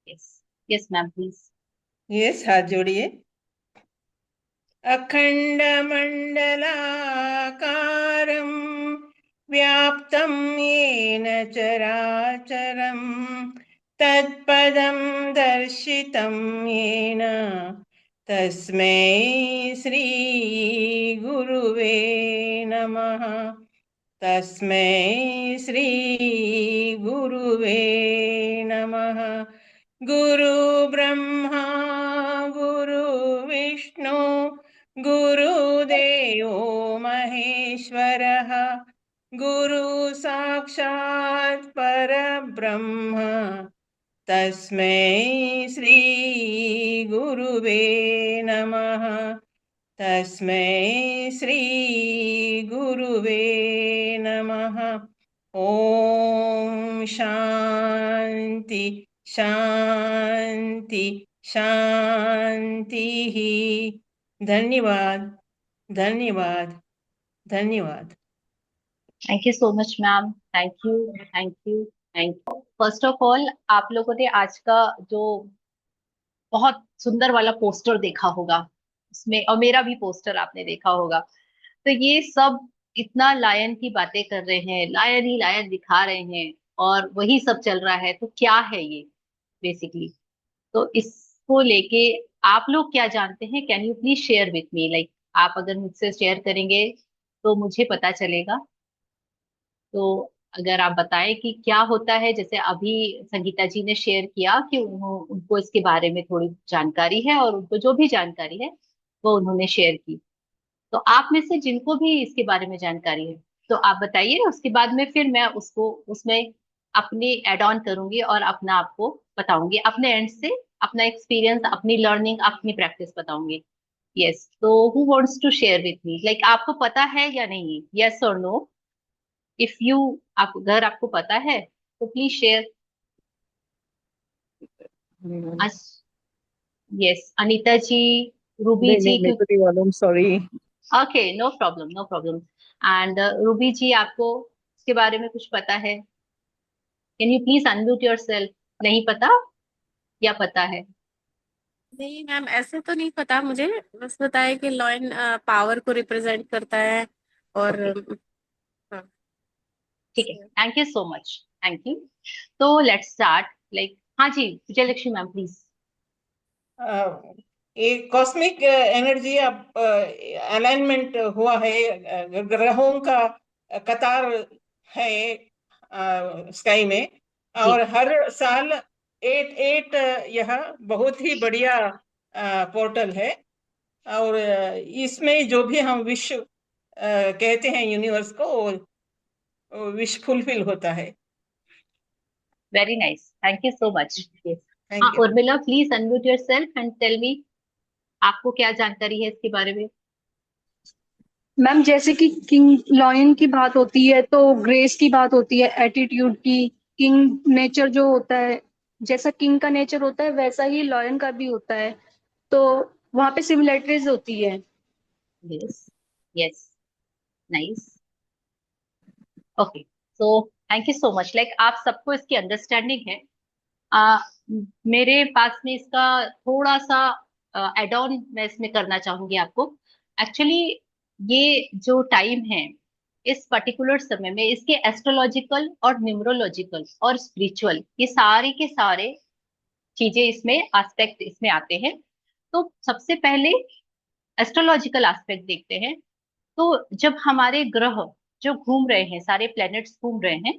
Yes. Yes ma'am please. Yes, हाथ जोड़िए। अखण्डमण्डलाकारं व्याप्तं येन चराचरं तत्पदं दर्शितं येन तस्मै श्रीगुरुवे नमः। तस्मै श्रीगुरुवे नमः। गुरु ब्रह्मा गुरु विष्णु गुरुदेवो महेश्वरः गुरु साक्षात् परब्रह्म तस्मै श्री गुरुवे नमः। तस्मै श्री गुरुवे नमः। ओम शांति शांति शांति। धन्यवाद धन्यवाद धन्यवाद। Thank you so much ma'am. Thank you thank you thank you. First of all आप लोगों ने आज का जो बहुत सुंदर वाला पोस्टर देखा होगा उसमें, और मेरा भी पोस्टर आपने देखा होगा, तो ये सब इतना लायन की बातें कर रहे हैं, लायन ही लायन दिखा रहे हैं, और वही सब चल रहा है। तो क्या है ये बेसिकली? तो इसको लेके आप लोग क्या जानते हैं? Can you please share with me? Like आप अगर मुझसे शेयर करेंगे तो मुझे पता चलेगा। तो अगर आप बताएं कि क्या होता है, जैसे अभी संगीता जी ने शेयर किया कि उनको इसके बारे में थोड़ी जानकारी है, और उनको जो भी जानकारी है वो उन्होंने शेयर की। तो आप में से जिनको भी इसके बारे में जानकारी है तो आप बताइए, उसके बाद में फिर मैं उसको उसमें अपनी एड ऑन करूंगी और अपना आपको बताऊंगी अपने एंड से, अपना एक्सपीरियंस, अपनी लर्निंग, अपनी प्रैक्टिस बताऊंगी। यस, तो who wants to share with me? Like आपको पता है या नहीं? यस और नो? इफ यू, आप अगर आपको पता है तो प्लीज शेयर। नहीं यस, अनीता जी, रूबी नहीं, जी, मैं तो नहीं मालूम, sorry. Okay, no problem no problem. And Ruby ji, आपको इसके बारे में कुछ पता है? Can you please unmute yourself? नहीं पता या पता है? नहीं मैम, ऐसे तो नहीं पता मुझे। बस पता है कि लॉइन पावर को रिप्रेजेंट करता है। और ओके, हाँ, ठीक है, thank you so much. Thank you. तो लेट्स स्टार्ट। लाइक हाँ जी, विजयलक्ष्मी मैम प्लीज। ये कॉस्मिक एनर्जी अब अलाइनमेंट हुआ है, ग्रहों का कतार है स्काई में। जी। और हर साल एट एट यह बहुत ही बढ़िया पोर्टल है। और इसमें जो भी हम विश कहते हैं यूनिवर्स को, वो विश फुलफिल होता है। Very nice, thank you so much. Yes. हाँ, thank you. Urmila please unmute yourself and tell me, आपको क्या जानकारी है इसके बारे में? मैम जैसे कि किंग लॉयन की बात होती है तो ग्रेस की बात होती है, एटीट्यूड की। किंग नेचर जो होता है, जैसा किंग का नेचर होता है वैसा ही लॉयन का भी होता है। तो वहां पे सिमिलरिटीज होती है। Yes. Yes, nice. Okay, so thank you so much. Like आप सबको इसकी अंडरस्टैंडिंग है। आ, मेरे पास में इसका थोड़ा सा एड ऑन मैं इसमें करना चाहूंगी आपको। एक्चुअली ये जो टाइम है, इस पर्टिकुलर समय में इसके एस्ट्रोलॉजिकल और न्यूमरोलॉजिकल और स्पिरिचुअल, ये सारे के सारे चीजें इसमें, एस्पेक्ट इसमें आते हैं। तो सबसे पहले एस्ट्रोलॉजिकल एस्पेक्ट देखते हैं। तो जब हमारे ग्रह जो घूम रहे हैं, सारे प्लैनेट्स घूम रहे हैं,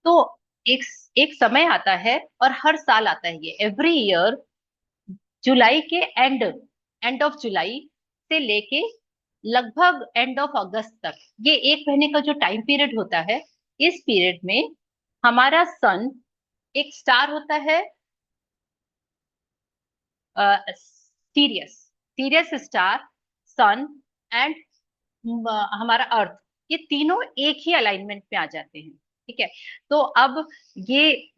तो एक एक समय आता है, और हर साल आता है ये, एवरी ईयर, जुलाई के एंड ऑफ जुलाई से लेके लगभग एंड ऑफ अगस्त तक, ये एक महीने का जो टाइम पीरियड होता है, इस पीरियड में हमारा सन, एक स्टार होता है Sirius, Sirius star, sun and हमारा अर्थ, ये तीनों एक ही अलाइनमेंट में आ जाते हैं। ठीक है। तो अब ये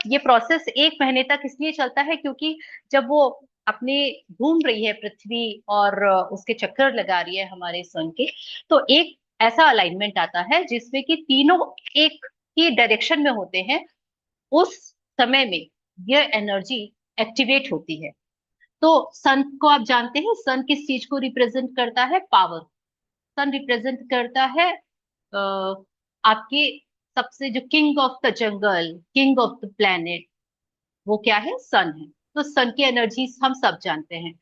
ये प्रोसेस एक महीने तक इसलिए चलता है क्योंकि जब वो अपने घूम रही है पृथ्वी, और उसके चक्कर लगा रही है हमारे सन के, तो एक ऐसा अलाइनमेंट आता है जिसमें कि तीनों एक ही डायरेक्शन में होते हैं उस समय में। ये एनर्जी एक्टिवेट होती है। तो सन को आप जानते हैं, सन किस चीज को रिप्रेजेंट करता है? पावर। सन रिप्रेजेंट करता है आपके सबसे जो king of the jungle, king of the planet, वो क्या है? सन है। तो सन की एनर्जीज हम सब जानते हैं।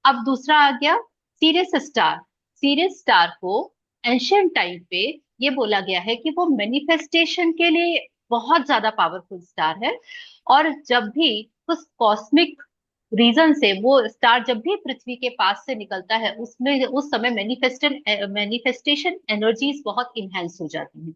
अब दूसरा आ गया सीरियस स्टार। सीरियस स्टार को एंशियंट टाइम पे ये बोला गया है कि वो मैनिफेस्टेशन के लिए बहुत ज्यादा पावरफुल स्टार है। और जब भी उस कॉस्मिक रीजन से वो स्टार जब भी पृथ्वी के पास से निकलता है, उसमें उस समय मैनिफेस्टेशन एनर्जीज बहुत इनहेंस हो जाती हैं।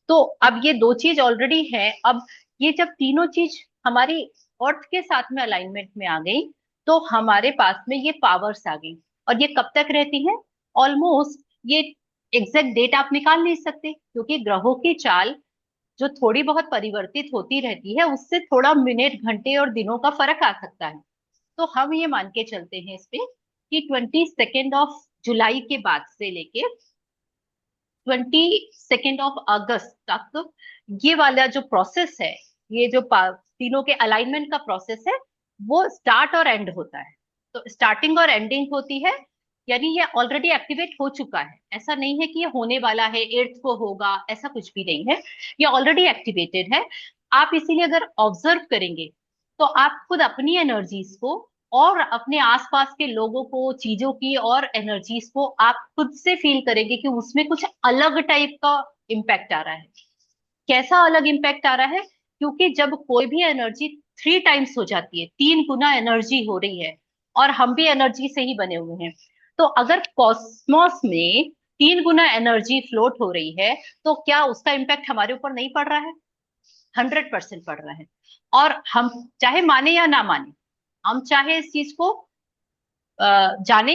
तो अब ये दो चीज ऑलरेडी है। अब ये जब तीनों चीज हमारी अर्थ के साथ में अलाइनमेंट में आ गई, तो हमारे पास में ये पावर्स आ गई। और ये कब तक रहती हैं? ऑलमोस्ट ये एग्जैक्ट डेट आप निकाल नहीं सकते, क्योंकि ग्रहों की चाल जो थोड़ी बहुत परिवर्तित होती रहती है, उससे थोड़ा मिनट, घंटे और दिनों का फर्क आ सकता है। तो हम ये मान के चलते हैं इस पे कि 22 जुलाई के बाद से लेके 22 अगस्त तक ये वाला जो प्रोसेस है, ये जो तीनों के अलाइनमेंट का प्रोसेस है, वो स्टार्ट और एंड होता है। तो स्टार्टिंग और एंडिंग होती है, यानी ये ऑलरेडी एक्टिवेट हो चुका है। ऐसा नहीं है कि ये होने वाला है, 8 को होगा, ऐसा कुछ भी नहीं है। ये ऑलरेडी एक्टिवेटेड है। आप इसीलिए अगर ऑब्जर्व करेंगे तो आप खुद अपनी एनर्जीज को और अपने आसपास के लोगों को, चीजों की और एनर्जीज को आप खुद से फील करेंगे कि उसमें कुछ अलग टाइप का इम्पैक्ट आ रहा है। कैसा अलग इम्पैक्ट आ रहा है? क्योंकि जब कोई भी एनर्जी 3 टाइम्स हो जाती है, 3 गुना एनर्जी हो रही है, और हम भी एनर्जी से ही बने हुए हैं। तो अगर कॉस्मोस में 3 गुना एनर्जी फ्लोट हो रही है, तो क्या उसका इम्पैक्ट हमारे ऊपर नहीं पड़ रहा है? 100% पड़ रहा है। और हम चाहे माने या ना माने, हम चाहे इस चीज को जाने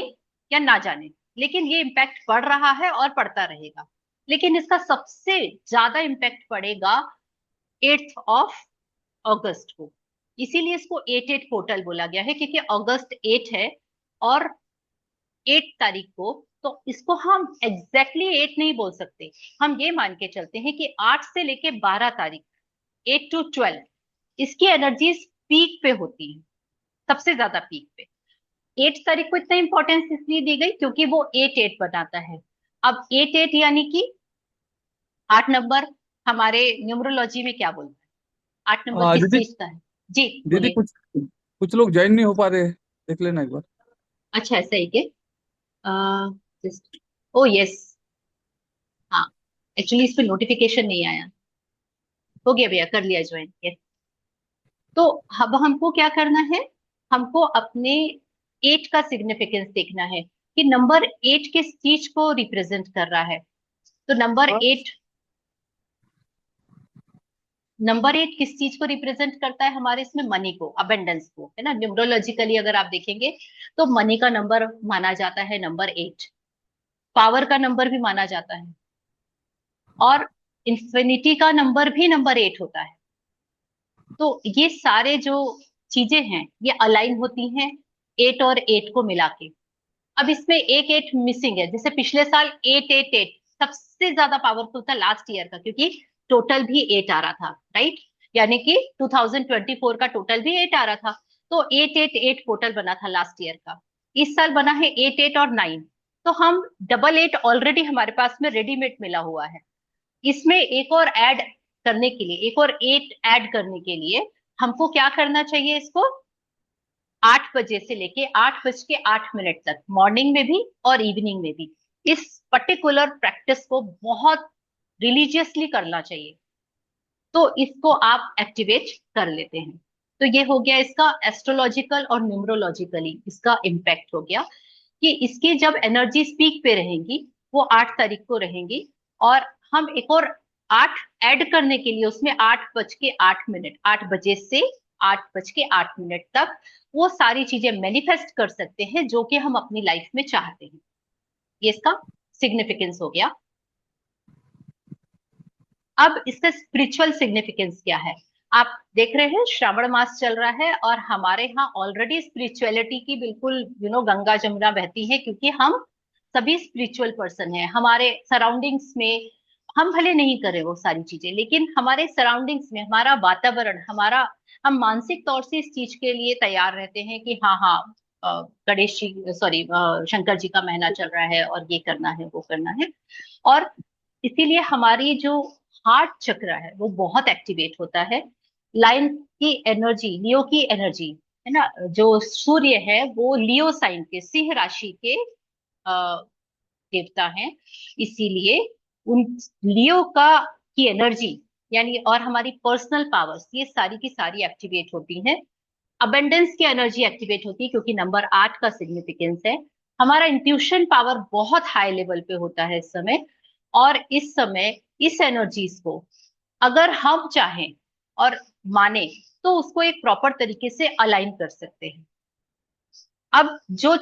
या ना जाने, लेकिन ये इम्पैक्ट पड़ रहा है और पड़ता रहेगा। लेकिन इसका सबसे ज्यादा इम्पैक्ट पड़ेगा 8 अगस्त को। इसीलिए इसको 8-8 पोर्टल बोला गया है, क्योंकि अगस्त 8 है और 8 तारीख को, तो इसको हम एग्जैक्टली 8 नहीं बोल सकते। हम ये मान के चलते हैं कि 8 से लेके 12 तारीख, 8 to 12, इसकी एनर्जीज पीक पे होती है, सबसे ज्यादा पीक पे। 8 तारीख को इतना इंपॉर्टेंस इसलिए दी गई क्योंकि वो 8-8 बनाता है। अब 8-8 यानी कि 8 नंबर हमारे न्यूमरोलॉजी में क्या बोलते हैं? 8 नंबर किस दीदी चीज का है? जी दीदी बोलिए। कुछ कुछ लोग ज्वाइन नहीं हो पा रहे हैं, देख लेना एक बार। अच्छा, ऐसा ही के जस्ट, ओ यस, हाँ, एक्चुअली इस पे नोटिफिकेशन नहीं आया। हो गया भैया, कर लिया ज्वाइन, यस। तो अब हमको क्या करना है? हमको अपने 8 का सिग्निफिकेंस देखना है कि नंबर 8 किस चीज को रिप्रेजेंट कर रहा है। तो नंबर 8 किस चीज को रिप्रेजेंट करता है हमारे इसमें? मनी को, अबेंडेंस को, है ना। न्यूमरोलॉजिकली अगर आप देखेंगे तो मनी का नंबर माना जाता है नंबर 8, पावर का नंबर भी माना जाता है, और इंफिनिटी का नंबर भी नंबर 8 होता है। तो ये सारे जो चीजें हैं ये अलाइन होती हैं 8 और 8 को मिला के। अब इसमें एक 8 मिसिंग है, जैसे पिछले साल 888 सबसे ज्यादा पावरफुल था लास्ट ईयर का, क्योंकि टोटल भी 8 आ रहा था, राइट। यानी कि 2024 का टोटल भी 8 आ रहा था। तो 888 टोटल बना था लास्ट ईयर का। इस साल बना है 88 और 9। तो हम डबल 8 ऑलरेडी हमारे पास में रेडीमेड मिला हुआ है। इसमें एक और ऐड करने के लिए, एक और 8 ऐड करने के लिए हमको क्या करना चाहिए? इसको 8 बजे से लेके 8 बज के 8 मिनट तक, मॉर्निंग में भी और इवनिंग में भी, इस पर्टिकुलर प्रैक्टिस को बहुत रिलीजियसली करना चाहिए। तो इसको आप एक्टिवेट कर लेते हैं। तो ये हो गया इसका एस्ट्रोलॉजिकल और न्यूमरोलॉजिकली इसका इम्पैक्ट हो गया कि इसकी जब एनर्जी पीक पे रहेंगी वो 8 तारीख को रहेंगी। और हम एक और 8 ऐड करने के लिए उसमें 8 बज के 8 मिनट, 8 बजे से 8 बज के 8 मिनट तक वो सारी चीजें मैनिफेस्ट कर सकते हैं जो कि हम अपनी लाइफ में चाहते हैं। ये इसका सिग्निफिकेंस हो गया। अब इसका स्पिरिचुअल सिग्निफिकेंस क्या है? आप देख रहे हैं श्रावण मास चल रहा है और हमारे यहाँ ऑलरेडी स्पिरिचुअलिटी की बिल्कुल गंगा जमुना बहती है, क्योंकि हम सभी स्पिरिचुअल पर्सन हैं। हमारे सराउंडिंग्स में हम भले नहीं करें वो सारी चीजें, लेकिन हमारे सराउंडिंग्स में हमारा वातावरण, हमारा, हम मानसिक तौर से इस चीज के लिए तैयार रहते हैं कि हाँ हाँ, गणेश जी, सॉरी, शंकर जी का महीना चल रहा है और ये करना है वो करना है। और इसीलिए हमारी जो हार्ट चक्र है वो बहुत एक्टिवेट होता है। लाइन की एनर्जी, लियो की एनर्जी, है ना, जो सूर्य है वो लियो साइन के, सिंह राशि के देवता हैं। इसीलिए उन लियो का की एनर्जी, यानी और हमारी पर्सनल पावर्स, ये सारी की सारी एक्टिवेट होती हैं। अबेंडेंस की एनर्जी एक्टिवेट होती है क्योंकि नंबर 8 का सिग्निफिकेंस है। हमारा इंट्यूशन पावर बहुत हाई लेवल पे होता है इस समय। और इस समय इस एनर्जीज को अगर हम चाहें और माने तो उसको एक प्रॉपर तरीके से अलाइन कर सकते हैं। अब जो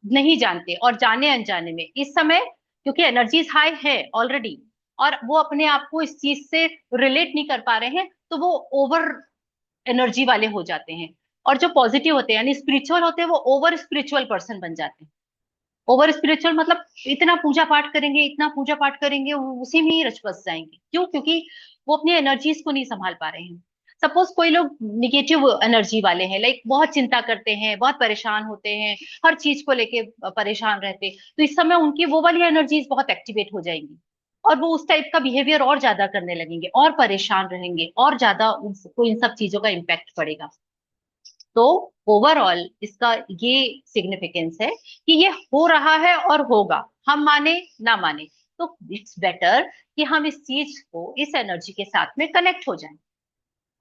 नहीं जानते और जाने अनजाने में इस समय, क्योंकि एनर्जीज हाई है ऑलरेडी और वो अपने आप को इस चीज से रिलेट नहीं कर पा रहे हैं, तो वो ओवर एनर्जी वाले हो जाते हैं। और जो पॉजिटिव होते हैं यानी स्पिरिचुअल होते हैं, वो ओवर स्पिरिचुअल पर्सन बन जाते हैं। ओवर स्पिरिचुअल मतलब इतना पूजा पाठ करेंगे, इतना पूजा पाठ करेंगे, वो उसी में ही रच बस जाएंगे। क्यों? क्योंकि वो अपनी एनर्जीज को नहीं संभाल पा रहे हैं। सपोज कोई लोग निगेटिव एनर्जी वाले हैं, लाइक बहुत चिंता करते हैं, बहुत परेशान होते हैं, हर चीज को लेके परेशान रहते हैं, तो इस समय उनकी वो वाली एनर्जीज बहुत एक्टिवेट हो जाएंगी और वो उस टाइप का बिहेवियर और ज्यादा करने लगेंगे और परेशान रहेंगे और ज्यादा उनको इन सब चीजों का इम्पैक्ट पड़ेगा। तो ओवरऑल इसका ये सिग्निफिकेंस है कि ये हो रहा है और होगा, हम माने ना माने, तो इट्स बेटर कि हम इस चीज को, इस एनर्जी के साथ में कनेक्ट हो जाएं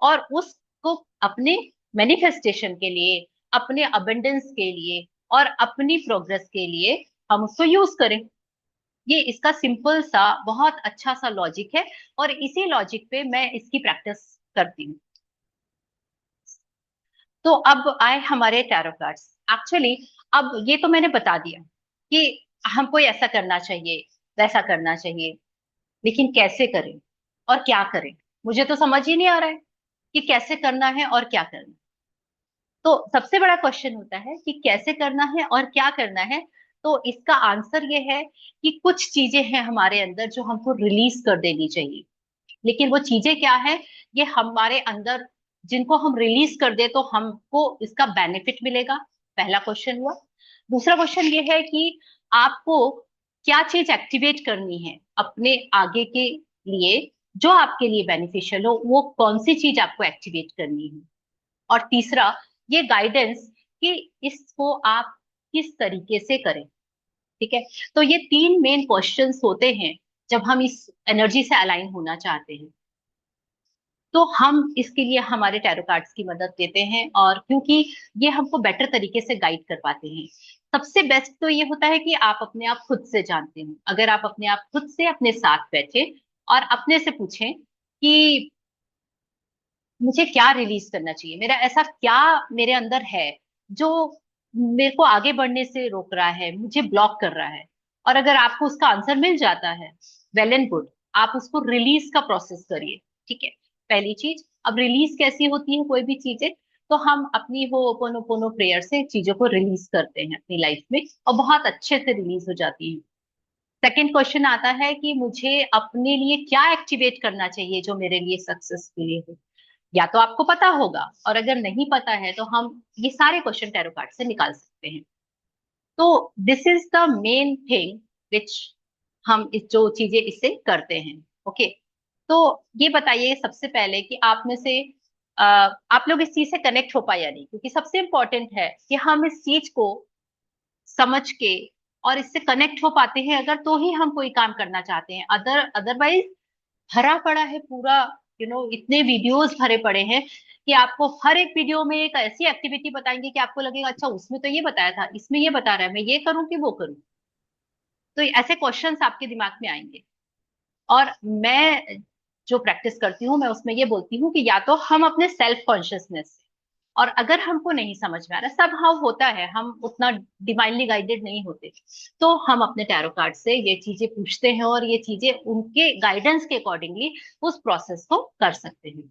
और उसको अपने मैनिफेस्टेशन के लिए, अपने अबंडेंस के लिए और अपनी प्रोग्रेस के लिए हम उसको यूज करें। ये इसका सिंपल सा बहुत अच्छा सा लॉजिक है और इसी लॉजिक पे मैं इसकी प्रैक्टिस करती हूँ। तो अब आए हमारे टैरो कार्ड्स। एक्चुअली अब ये तो मैंने बता दिया कि हमको ऐसा करना चाहिए, वैसा करना चाहिए, लेकिन कैसे करें और क्या करें? मुझे तो समझ ही नहीं आ रहा है कि कैसे करना है और क्या करना है। तो सबसे बड़ा क्वेश्चन होता है कि कैसे करना है और क्या करना है। तो इसका आंसर ये है कि कुछ चीजें हैं हमारे अंदर जो हमको रिलीज कर देनी चाहिए। लेकिन वो चीजें क्या है, ये हमारे अंदर जिनको हम रिलीज कर दे तो हमको इसका बेनिफिट मिलेगा। पहला क्वेश्चन हुआ। दूसरा क्वेश्चन ये है कि आपको क्या चीज एक्टिवेट करनी है अपने आगे के लिए, जो आपके लिए बेनिफिशियल हो, वो कौन सी चीज आपको एक्टिवेट करनी है। और तीसरा ये गाइडेंस कि इसको आप किस तरीके से करें। ठीक है, तो ये तीन मेन क्वेश्चंस होते हैं जब हम इस एनर्जी से अलाइन होना चाहते हैं। तो हम इसके लिए हमारे टैरो कार्ड्स की मदद लेते हैं, और क्योंकि ये हमको बेटर तरीके से गाइड कर पाते हैं। सबसे बेस्ट तो ये होता है कि आप अपने आप खुद से जानते हो। अगर आप अपने आप खुद से अपने साथ बैठे और अपने से पूछें कि मुझे क्या रिलीज करना चाहिए, मेरा ऐसा क्या मेरे अंदर है जो मेरे को आगे बढ़ने से रोक रहा है, मुझे ब्लॉक कर रहा है। और अगर आपको उसका आंसर मिल जाता है, वेल एंड गुड, आप उसको रिलीज का प्रोसेस करिए। ठीक है, पहली चीज। अब रिलीज कैसी होती है कोई भी चीजें, तो हम अपनी हो पोनो प्रेयर से चीजों को रिलीज करते हैं अपनी लाइफ में और बहुत अच्छे से रिलीज हो जाती है। सेकेंड क्वेश्चन आता है कि मुझे अपने लिए क्या एक्टिवेट करना चाहिए जो मेरे लिए सक्सेस के लिए हो। या तो आपको पता होगा, और अगर नहीं पता है तो हम ये सारे क्वेश्चन टैरो कार्ड से निकाल सकते हैं। तो this is the main thing which हम इस जो चीजें इससे करते हैं। ओके, तो ये बताइए सबसे पहले कि आप में से आप लोग इस चीज से कनेक्ट हो पाए या नहीं, क्योंकि सबसे इंपॉर्टेंट है कि हम इस चीज को समझ के और इससे कनेक्ट हो पाते हैं अगर, तो ही हम कोई काम करना चाहते हैं। अदरवाइज भरा पड़ा है पूरा, इतने वीडियोस भरे पड़े हैं कि आपको हर एक वीडियो में एक ऐसी एक्टिविटी बताएंगे कि आपको लगेगा अच्छा उसमें तो ये बताया था, इसमें ये बता रहा है, मैं ये करूं कि वो करूं। तो ऐसे क्वेश्चंस आपके दिमाग में आएंगे। और मैं जो प्रैक्टिस करती हूँ मैं उसमें ये बोलती हूँ कि या तो हम अपने सेल्फ कॉन्शियसनेस से, और अगर हमको नहीं समझ में आ रहा, सब हाँ होता है, हम उतना डिवाइनली गाइडेड नहीं होते, तो हम अपने टैरो कार्ड से ये चीजें पूछते हैं और ये चीजें उनके गाइडेंस के अकॉर्डिंगली उस प्रोसेस को कर सकते हैं।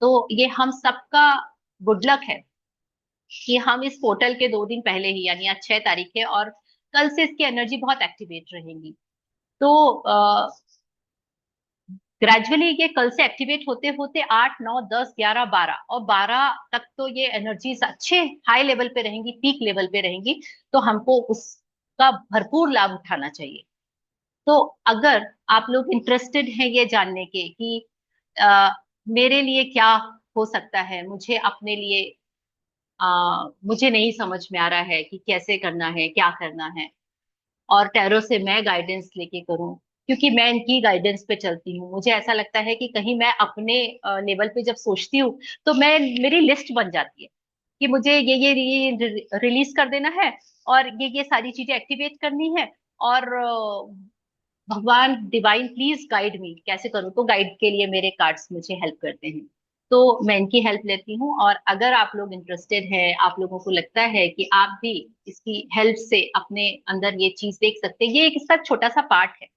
तो ये हम सबका गुड लक है कि हम इस पोर्टल के 2 दिन पहले ही, यानी आज 6 तारीख है और कल से इसकी एनर्जी बहुत एक्टिवेट रहेगी। तो ग्रेजुअली ये कल से एक्टिवेट होते होते 8, 9, 10, 11, 12 और 12 तक तो ये एनर्जीज अच्छे हाई लेवल पे रहेंगी, पीक लेवल पे रहेंगी। तो हमको उसका भरपूर लाभ उठाना चाहिए। तो अगर आप लोग इंटरेस्टेड हैं ये जानने के कि मेरे लिए क्या हो सकता है, मुझे अपने लिए मुझे नहीं समझ में आ रहा है कि कैसे करना है, क्या करना है, और टैरो से मैं गाइडेंस लेके करूं, क्योंकि मैं इनकी गाइडेंस पे चलती हूँ। मुझे ऐसा लगता है कि कहीं मैं अपने लेवल पे जब सोचती हूँ तो मैं मेरी लिस्ट बन जाती है कि मुझे ये रिलीज कर देना है और ये सारी चीजें एक्टिवेट करनी है। और भगवान डिवाइन प्लीज गाइड मी, कैसे करूँ? तो गाइड के लिए मेरे कार्ड्स मुझे हेल्प करते हैं, तो मैं इनकी हेल्प लेती हूँ। और अगर आप लोग इंटरेस्टेड हैं, आप लोगों को लगता है कि आप भी इसकी हेल्प से अपने अंदर ये चीज देख सकते हैं, ये एक इसका छोटा सा पार्ट है।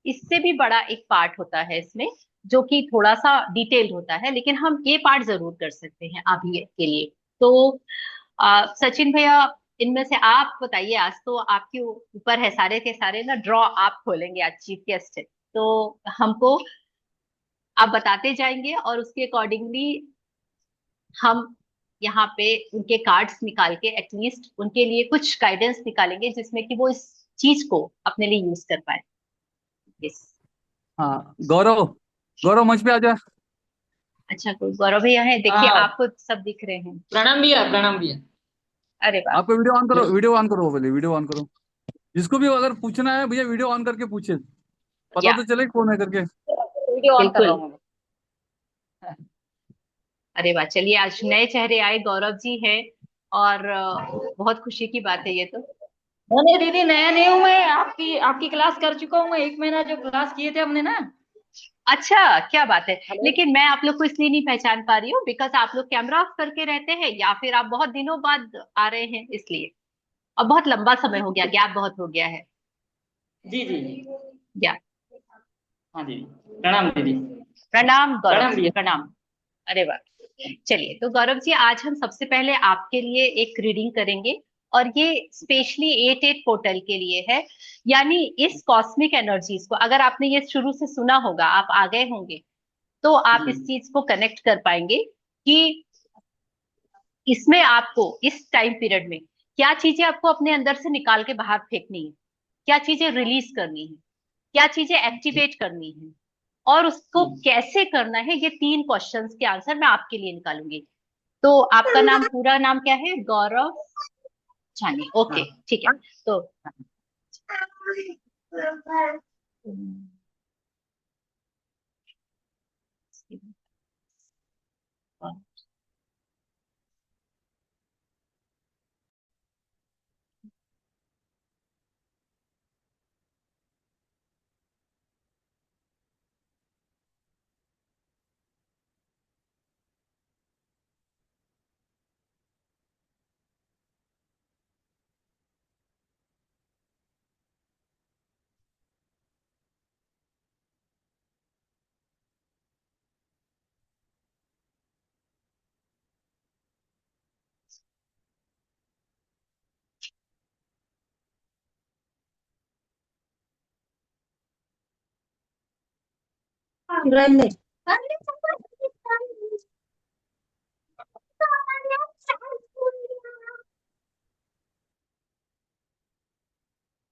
इससे भी बड़ा एक पार्ट होता है इसमें, जो कि थोड़ा सा डिटेल्ड होता है, लेकिन हम ये पार्ट जरूर कर सकते हैं अभी के लिए। तो सचिन भैया, इनमें से आप बताइए। आज तो आपके ऊपर है, सारे के सारे ना ड्रॉ आप खोलेंगे, आज चीफ गेस्ट है, तो हमको आप बताते जाएंगे और उसके अकॉर्डिंगली हम यहाँ पे उनके कार्ड्स निकाल के एटलीस्ट उनके लिए कुछ गाइडेंस निकालेंगे, जिसमें कि वो इस चीज को अपने लिए यूज कर पाए। यस। हाँ गौरव, गौरव मंच पे आ जा। अच्छा, कोई गौरव भैया है? देखिए हाँ, आपको सब दिख रहे हैं। प्रणाम भैया, प्रणाम भैया। अरे वाह। आपको वीडियो ऑन करो, वीडियो ऑन करो, बोले वीडियो ऑन करो। जिसको भी अगर पूछना है भैया वीडियो ऑन करके पूछे, पता या तो चले कौन है करके। वीडियो ऑन कर रहा बिल्कुल। हूँ मैं। अरे वाह, चलिए आज नए चेहरे आए, गौरव जी हैं, और बहुत खुशी की बात है ये तो। नहीं दीदी, नया नहीं हूँ मैं, आपकी आपकी क्लास कर चुका हूँ मैं। 1 महीना जो क्लास किए थे हमने ना। अच्छा, क्या बात है। हेलो। लेकिन मैं आप लोग को इसलिए नहीं पहचान पा रही हूँ बिकॉज आप लोग कैमरा ऑफ करके रहते हैं, या फिर आप बहुत दिनों बाद आ रहे हैं इसलिए, और बहुत लंबा समय हो गया, गैप बहुत हो गया है। जी जी। या हाँ जी, प्रणाम दीदी। प्रणाम गौरव प्रणाम जी, भैया। प्रणाम। अरे वाह। चलिए, तो गौरव जी आज हम सबसे पहले आपके लिए एक रीडिंग करेंगे, और ये स्पेशली 8-8 पोर्टल के लिए है। यानी इस कॉस्मिक एनर्जीज को, अगर आपने ये शुरू से सुना होगा, आप आ गए होंगे, तो आप जी इस चीज को कनेक्ट कर पाएंगे कि इसमें आपको इस टाइम पीरियड में क्या चीजें आपको अपने अंदर से निकाल के बाहर फेंकनी है, क्या चीजें रिलीज करनी है, क्या चीजें एक्टिवेट करनी है, और उसको जी। कैसे करना है। ये 3 क्वेश्चंस के आंसर मैं आपके लिए निकालूंगी। तो आपका नाम, पूरा नाम क्या है? गौरव जानी। ओके, हाँ ठीक है। तो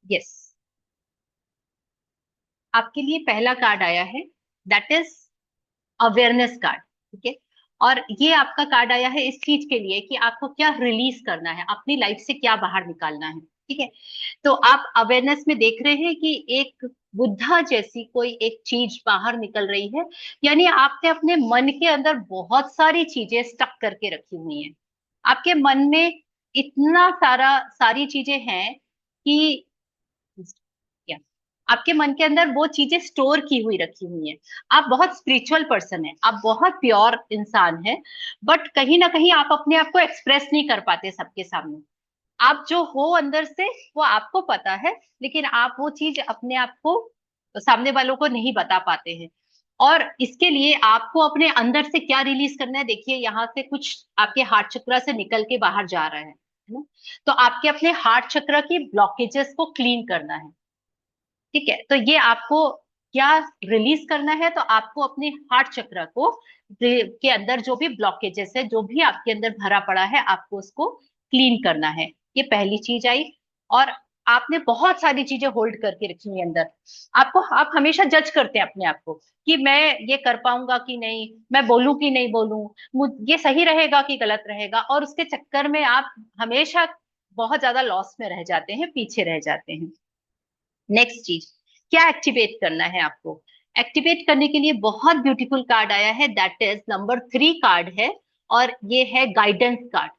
यस, आपके लिए पहला कार्ड आया है, दैट इज अवेयरनेस कार्ड। ठीक है, और ये आपका कार्ड आया है इस चीज के लिए कि आपको क्या रिलीज करना है, अपनी लाइफ से क्या बाहर निकालना है। ठीक है, तो आप अवेयरनेस में देख रहे हैं कि एक बुद्धा जैसी कोई एक चीज बाहर निकल रही है। यानी आपने अपने मन के अंदर बहुत सारी चीजें स्टक करके रखी हुई हैं। आपके मन में इतना सारी चीजें हैं कि या, आपके मन के अंदर वो चीजें स्टोर की हुई रखी हुई हैं। आप बहुत स्पिरिचुअल पर्सन है, आप बहुत प्योर इंसान है, बट कहीं ना कहीं आप अपने आप को एक्सप्रेस नहीं कर पाते सबके सामने। आप जो हो अंदर से वो आपको पता है, लेकिन आप वो चीज अपने आप को, सामने वालों को नहीं बता पाते हैं। और इसके लिए आपको अपने अंदर से क्या रिलीज करना है, देखिए यहाँ से कुछ आपके हार्ट चक्र से निकल के बाहर जा रहा है ना? तो आपके अपने हार्ट चक्र की ब्लॉकेजेस को क्लीन करना है। ठीक है, तो ये आपको क्या रिलीज करना है, तो आपको अपने हार्ट चक्र को के अंदर जो भी ब्लॉकेजेस है, जो भी आपके अंदर भरा पड़ा है, आपको उसको क्लीन करना है। ये पहली चीज आई। और आपने बहुत सारी चीजें होल्ड करके रखी हुई अंदर। आप हमेशा जज करते हैं अपने आप को कि मैं ये कर पाऊंगा कि नहीं, मैं बोलूं कि नहीं बोलूं, ये सही रहेगा कि गलत रहेगा, और उसके चक्कर में आप हमेशा बहुत ज्यादा लॉस में रह जाते हैं, पीछे रह जाते हैं। नेक्स्ट चीज, क्या एक्टिवेट करना है आपको? एक्टिवेट करने के लिए बहुत ब्यूटीफुल कार्ड आया है, दैट इज नंबर 3 कार्ड है, और ये है गाइडेंस कार्ड।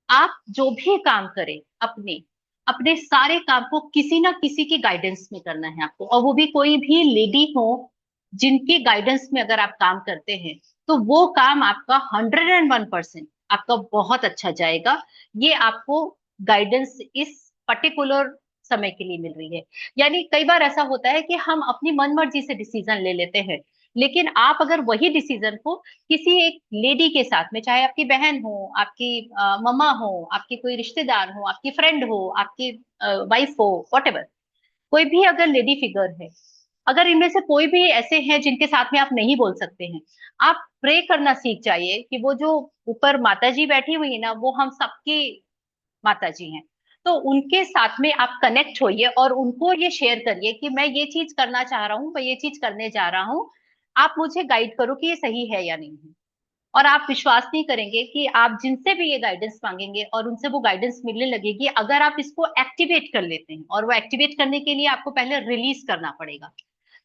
आप जो भी काम करें, अपने अपने सारे काम को किसी ना किसी की गाइडेंस में करना है आपको, और वो भी कोई भी लेडी हो जिनकी गाइडेंस में अगर आप काम करते हैं, तो वो काम आपका 101% आपका बहुत अच्छा जाएगा। ये आपको गाइडेंस इस पर्टिकुलर समय के लिए मिल रही है। यानी कई बार ऐसा होता है कि हम अपनी मनमर्जी से डिसीजन ले लेते हैं, लेकिन आप अगर वही डिसीजन को किसी एक लेडी के साथ में, चाहे आपकी बहन हो, आपकी मम्मा हो, आपकी कोई रिश्तेदार हो, आपकी फ्रेंड हो, आपकी वाइफ हो, वॉटेवर, कोई भी अगर लेडी फिगर है, अगर इनमें से कोई भी ऐसे हैं जिनके साथ में आप नहीं बोल सकते हैं, आप प्रे करना सीख जाइए कि वो जो ऊपर माता जी बैठी हुई है ना, वो हम सबकी माता जी हैं। तो उनके साथ में आप कनेक्ट होइए और उनको ये शेयर करिए कि मैं ये चीज करना चाह रहा हूँ, मैं ये चीज करने जा रहा हूँ, आप मुझे गाइड करो कि ये सही है या नहीं है। और आप विश्वास नहीं करेंगे कि आप जिनसे भी ये गाइडेंस मांगेंगे और उनसे वो गाइडेंस मिलने लगेगी, अगर आप इसको एक्टिवेट कर लेते हैं। और वो एक्टिवेट करने के लिए आपको पहले रिलीज करना पड़ेगा।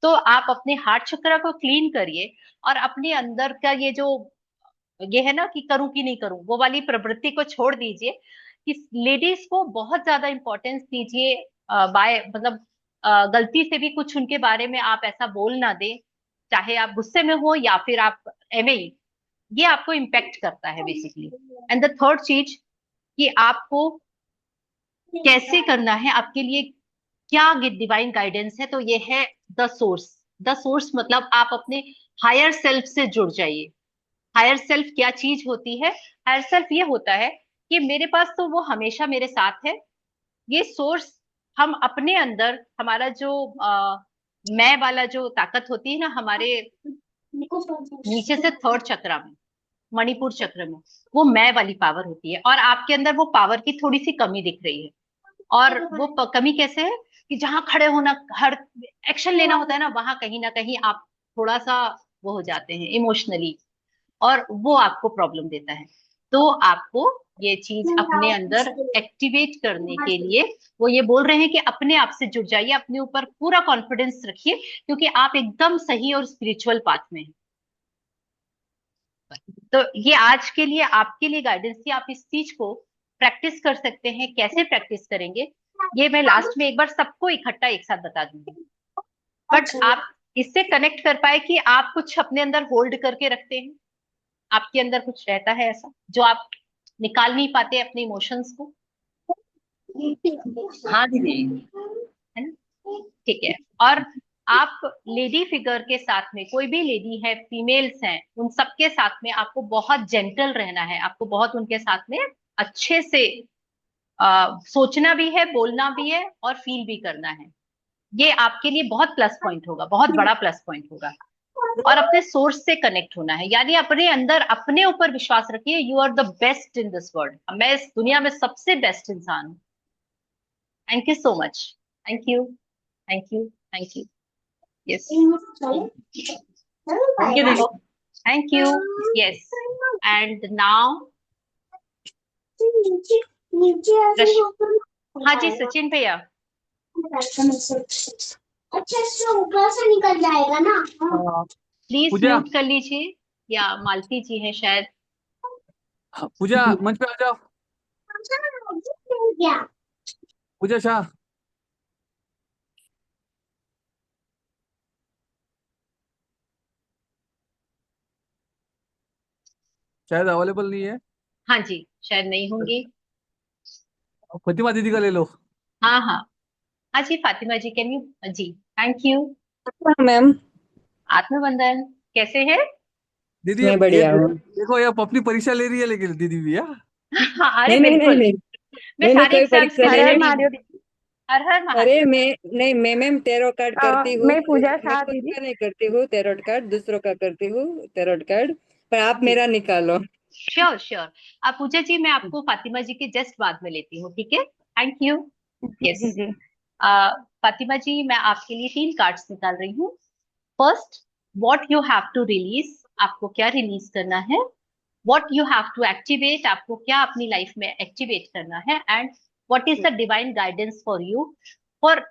तो आप अपने हार्ट चक्र को क्लीन करिए, और अपने अंदर का ये जो ये है ना कि करूं कि नहीं करूं, वो वाली प्रवृत्ति को छोड़ दीजिए। कि लेडीज को बहुत ज्यादा इंपॉर्टेंस दीजिए। बाय मतलब गलती से भी कुछ उनके बारे में आप ऐसा बोल ना दें, चाहे आप गुस्से में हो या फिर आप एमे ही, ये आपको इम्पेक्ट करता है बेसिकली। एंड द थर्ड चीज, कि आपको कैसे करना है, आपके लिए क्या डिवाइन गाइडेंस है, तो ये है द सोर्स। द सोर्स मतलब आप अपने हायर सेल्फ से जुड़ जाइए। हायर सेल्फ क्या चीज होती है? हायर सेल्फ ये होता है कि मेरे पास तो वो हमेशा मेरे साथ है। ये सोर्स, हम अपने अंदर हमारा जो मैं वाला जो ताकत होती है ना, हमारे नीचे से थर्ड चक्र में, मणिपुर चक्र में, वो मैं वाली पावर होती है, और आपके अंदर वो पावर की थोड़ी सी कमी दिख रही है। और वो कमी कैसे है? कि जहां खड़े होना, हर एक्शन लेना होता है ना कहीं आप थोड़ा सा वो हो जाते हैं इमोशनली, और वो आपको प्रॉब्लम देता है। तो आपको ये चीज अपने अंदर एक्टिवेट करने के लिए वो ये बोल रहे हैं कि अपने आप से जुड़ जाइए, अपने ऊपर पूरा कॉन्फिडेंस रखिए, क्योंकि आप एकदम सही और स्पिरिचुअल पाथ में हैं। तो ये आज के लिए आपके लिए गाइडेंस थी। आप इस चीज को प्रैक्टिस कर सकते हैं। कैसे प्रैक्टिस करेंगे, ये मैं लास्ट में एक बार सबको इकट्ठा एक साथ बता दूंगी। बट आप इससे कनेक्ट कर पाए कि आप कुछ अपने अंदर होल्ड करके रखते हैं, आपके अंदर कुछ रहता है ऐसा जो आप निकाल नहीं पाते अपने इमोशंस को। हाँ दीदी, है ना? ठीक है। और आप लेडी फिगर के साथ में, कोई भी लेडी है, फीमेल्स हैं, उन सबके साथ में आपको बहुत जेंटल रहना है। आपको बहुत उनके साथ में अच्छे से सोचना भी है, बोलना भी है, और फील भी करना है। ये आपके लिए बहुत प्लस पॉइंट होगा, बहुत बड़ा प्लस पॉइंट होगा। और अपने सोर्स से कनेक्ट होना है, यानी अपने अंदर अपने ऊपर विश्वास रखिए। You are the best in this world. मैं इस दुनिया में सबसे बेस्ट इंसान हूँ। Thank you so much. Thank you, thank you, thank you. Yes, thank you. Yes, and now हाँ जी सचिन भैया। अच्छा, इससे ऊपर से निकल जाएगा ना। Please Puja. म्यूट कर लीजिए, या मालती जी है शायद। पूजा मंच पे आ जाओ। पूजा शाह। शायद अवेलेबल नहीं है। हाँ जी, शायद नहीं होंगी। फतिमा दीदी का ले लो। हाँ हाँ, हाँ जी फातिमा जी, कैन यू जी। Thank you ma'am. आत्मबंधन, कैसे हैं? दीदी मैं ये बढ़िया हूँ। देखो, ये अपनी परीक्षा ले रही है लेकिन दीदी भी। हाँ, अरे नहीं नहीं नहीं बिल्कुल, नहीं मैं नहीं नहीं, सारे कोई एग्जाम्स परीक्षा की नहीं रेडी है। हूँ। हर हर अरे महादेव। मैं मैम टेरोट कार्ड करती हूँ, मैं पूजा लेकिन मैं शाह खुद दीदी। का नहीं करती हूँ टेरोट कार्ड, दूसरों का करती हूँ टेरोट कार्ड। पर आप मेरा निकालो। Sure sure. आप पूजा जी, मैं आपको फातिमा जी के जस्ट बाद में लेती हूँ, ठीक है? Thank you. जी यस। जी जी। फातिमा जी, मैं आपके लिए 3 कार्ड्स निकाल रही हूँ। First, what you have to release, आपको क्या रिलीज करना है। What you have to activate, आपको क्या अपनी लाइफ में एक्टिवेट करना है। And what is the divine guidance for you, for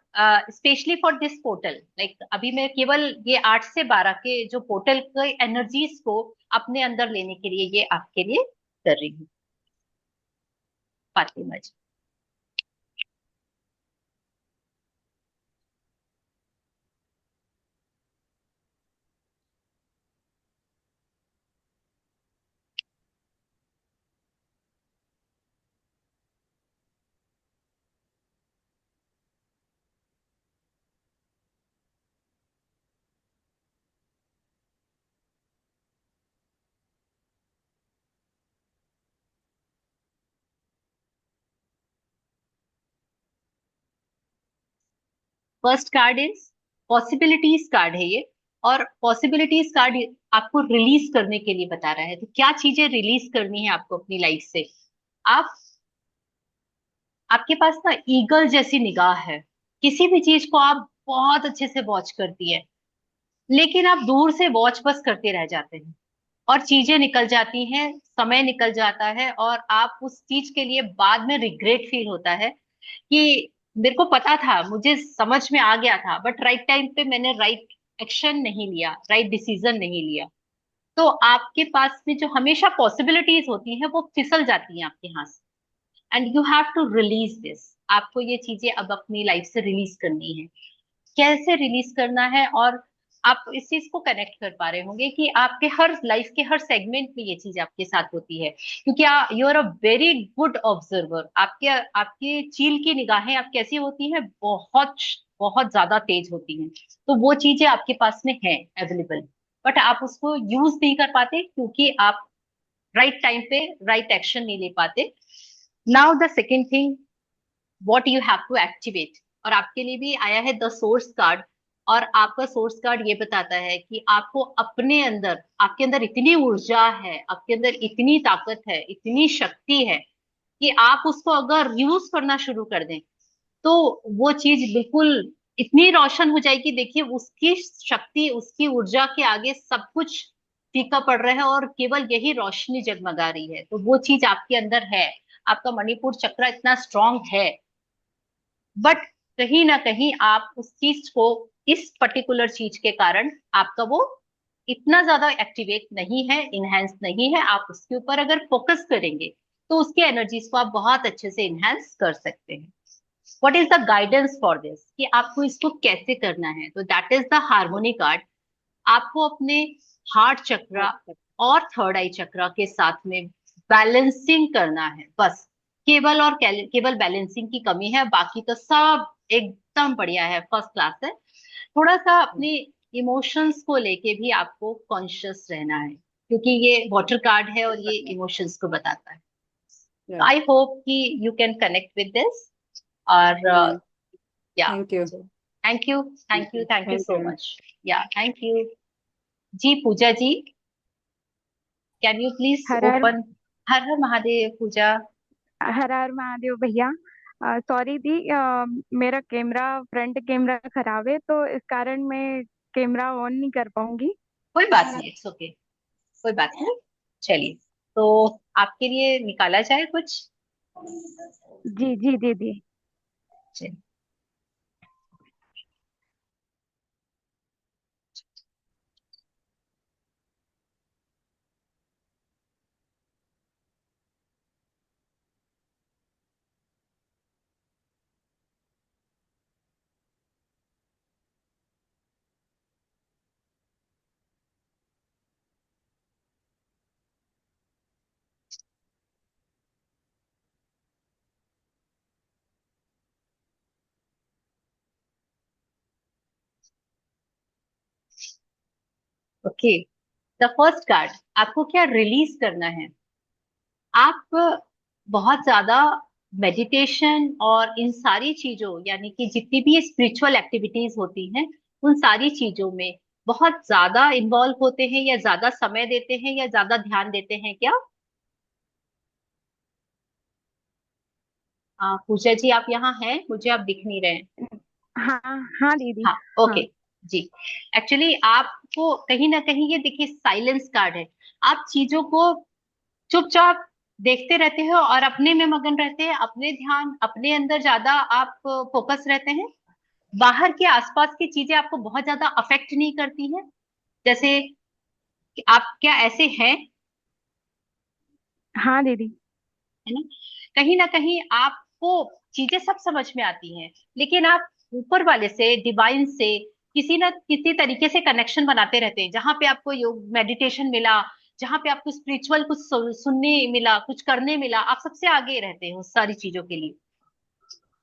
specially for this portal. Like अभी मैं केवल ये 8 से 12 के जो पोर्टल के एनर्जीज को अपने अंदर लेने के लिए ये आपके लिए कर रही हूँ, Fatima ji. First card is possibilities card है ये। और पॉसिबिलिटीज कार्ड आपको रिलीज करने के लिए बता रहा है। तो क्या चीजें रिलीज करनी है आपको अपनी लाइफ से। आप, आपके पास ना ईगल जैसी निगाह है। किसी भी चीज को आप बहुत अच्छे से वॉच करती है, लेकिन आप दूर से वॉच बस करते रह जाते हैं और चीजें निकल जाती हैं, समय निकल जाता है और आप उस चीज के लिए बाद में रिग्रेट फील होता है कि मेरे को पता था, मुझे समझ में आ गया था, बट राइट टाइम पे मैंने राइट एक्शन नहीं लिया, राइट डिसीजन नहीं लिया। तो आपके पास में जो हमेशा पॉसिबिलिटीज होती हैं वो फिसल जाती हैं आपके हाथ से। And you have to release this. आपको ये चीजें अब अपनी लाइफ से रिलीज करनी है। कैसे रिलीज करना है, और आप इस चीज को कनेक्ट कर पा रहे होंगे कि आपके हर लाइफ के हर सेगमेंट में ये चीज आपके साथ होती है, क्योंकि you are a very good observer. आपके आपकी चील की निगाहें आप कैसी होती हैं, बहुत बहुत ज्यादा तेज होती हैं। तो वो चीजें आपके पास में है अवेलेबल, बट आप उसको यूज नहीं कर पाते क्योंकि आप राइट टाइम पे राइट एक्शन नहीं ले पाते। Now the second thing, what you have to activate. और आपके लिए भी आया है द सोर्स कार्ड। और आपका सोर्स कार्ड ये बताता है कि आपको अपने अंदर, आपके अंदर इतनी ऊर्जा है, आपके अंदर इतनी ताकत है, इतनी शक्ति है कि आप उसको अगर यूज करना शुरू कर दें तो वो चीज बिल्कुल इतनी रोशन हो जाएगी। देखिए, उसकी शक्ति, उसकी ऊर्जा के आगे सब कुछ फीका पड़ रहा है और केवल यही रोशनी जगमगा रही है। तो वो चीज आपके अंदर है। आपका मणिपुर चक्र इतना स्ट्रांग है, बट कहीं ना कहीं आप उस चीज को, इस पर्टिकुलर चीज के कारण आपका वो इतना ज्यादा एक्टिवेट नहीं है, इनहेंस नहीं है। आप उसके ऊपर अगर फोकस करेंगे तो उसके एनर्जीज को आप बहुत अच्छे से इनहेंस कर सकते हैं। What is the guidance for this, कि आपको इसको कैसे करना है। तो that is the harmony card. आपको अपने हार्ट चक्रा और थर्ड आई चक्रा के साथ में बैलेंसिंग करना है बस। केवल और केवल बैलेंसिंग की कमी है, बाकी तो सब एकदम बढ़िया है, फर्स्ट क्लास है। थोड़ा सा अपने इमोशंस को लेके भी आपको कॉन्शियस रहना है, क्योंकि ये वाटर कार्ड है और ये इमोशंस को बताता है। आई होप कि you can connect with this. और yeah, thank you. Thank you, thank you, thank you thank so you. Much. Yeah, thank you. जी Puja ji, can you please हर हर ओपन। हर हर महादेव पूजा। हर हर महादेव भैया। सॉरी दी, मेरा कैमरा, फ्रंट कैमरा खराब है तो इस कारण मैं कैमरा ऑन नहीं कर पाऊंगी। कोई बात नहीं, इट्स ओके, कोई बात नहीं। चलिए, तो आपके लिए निकाला जाए कुछ। जी जी जी जी। चलिए। ओके, द फर्स्ट कार्ड, आपको क्या रिलीज करना है। आप बहुत ज्यादा मेडिटेशन और इन सारी चीजों यानी कि जितनी भी स्पिरिचुअल एक्टिविटीज होती हैं उन सारी चीजों में बहुत ज्यादा इन्वॉल्व होते हैं या ज्यादा समय देते हैं या ज्यादा ध्यान देते हैं क्या? पूजा जी आप यहाँ हैं? मुझे आप दिख नहीं रहे हैं। हाँ हाँ दीदी। हाँ, हाँ ओके जी। एक्चुअली आपको कहीं ना कहीं ये देखिए साइलेंस कार्ड है। आप चीजों को चुपचाप देखते रहते हो और अपने में मगन रहते हैं, अपने ध्यान अपने अंदर ज्यादा आप फोकस रहते हैं। बाहर के आसपास की चीजें आपको बहुत ज्यादा अफेक्ट नहीं करती है। जैसे कि आप क्या ऐसे हैं? हाँ दीदी। है ना कहीं आपको चीजें सब समझ में आती हैं, लेकिन आप ऊपर वाले से डिवाइन से किसी न किसी तरीके से कनेक्शन बनाते रहते हैं। जहां पे आपको योग मेडिटेशन मिला, जहां पे आपको स्पिरिचुअल कुछ सुनने मिला, कुछ करने मिला, आप सबसे आगे रहते हैं उस सारी चीजों के लिए।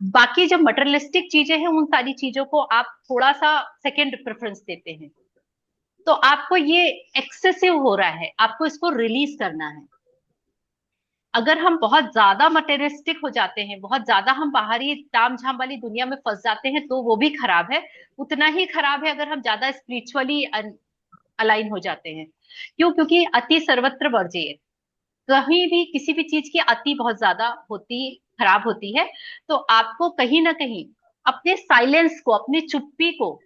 बाकी जो मटेरियलिस्टिक चीजें हैं उन सारी चीजों को आप थोड़ा सा सेकंड प्रेफरेंस देते हैं। तो आपको ये एक्सेसिव हो रहा है, आपको इसको रिलीज करना है। अगर हम बहुत ज्यादा मटेरियलिस्टिक हो जाते हैं, बहुत ज्यादा हम बाहरी ताम झाम वाली दुनिया में फंस जाते हैं, तो वो भी खराब है। उतना ही खराब है अगर हम ज्यादा स्पिरिचुअली अलाइन हो जाते हैं। क्यों? क्योंकि अति सर्वत्र वर्जयेत। कहीं भी किसी भी चीज की अति बहुत ज्यादा होती खराब होती है। तो आपको कहीं ना कहीं अपने साइलेंस को, अपनी चुप्पी को,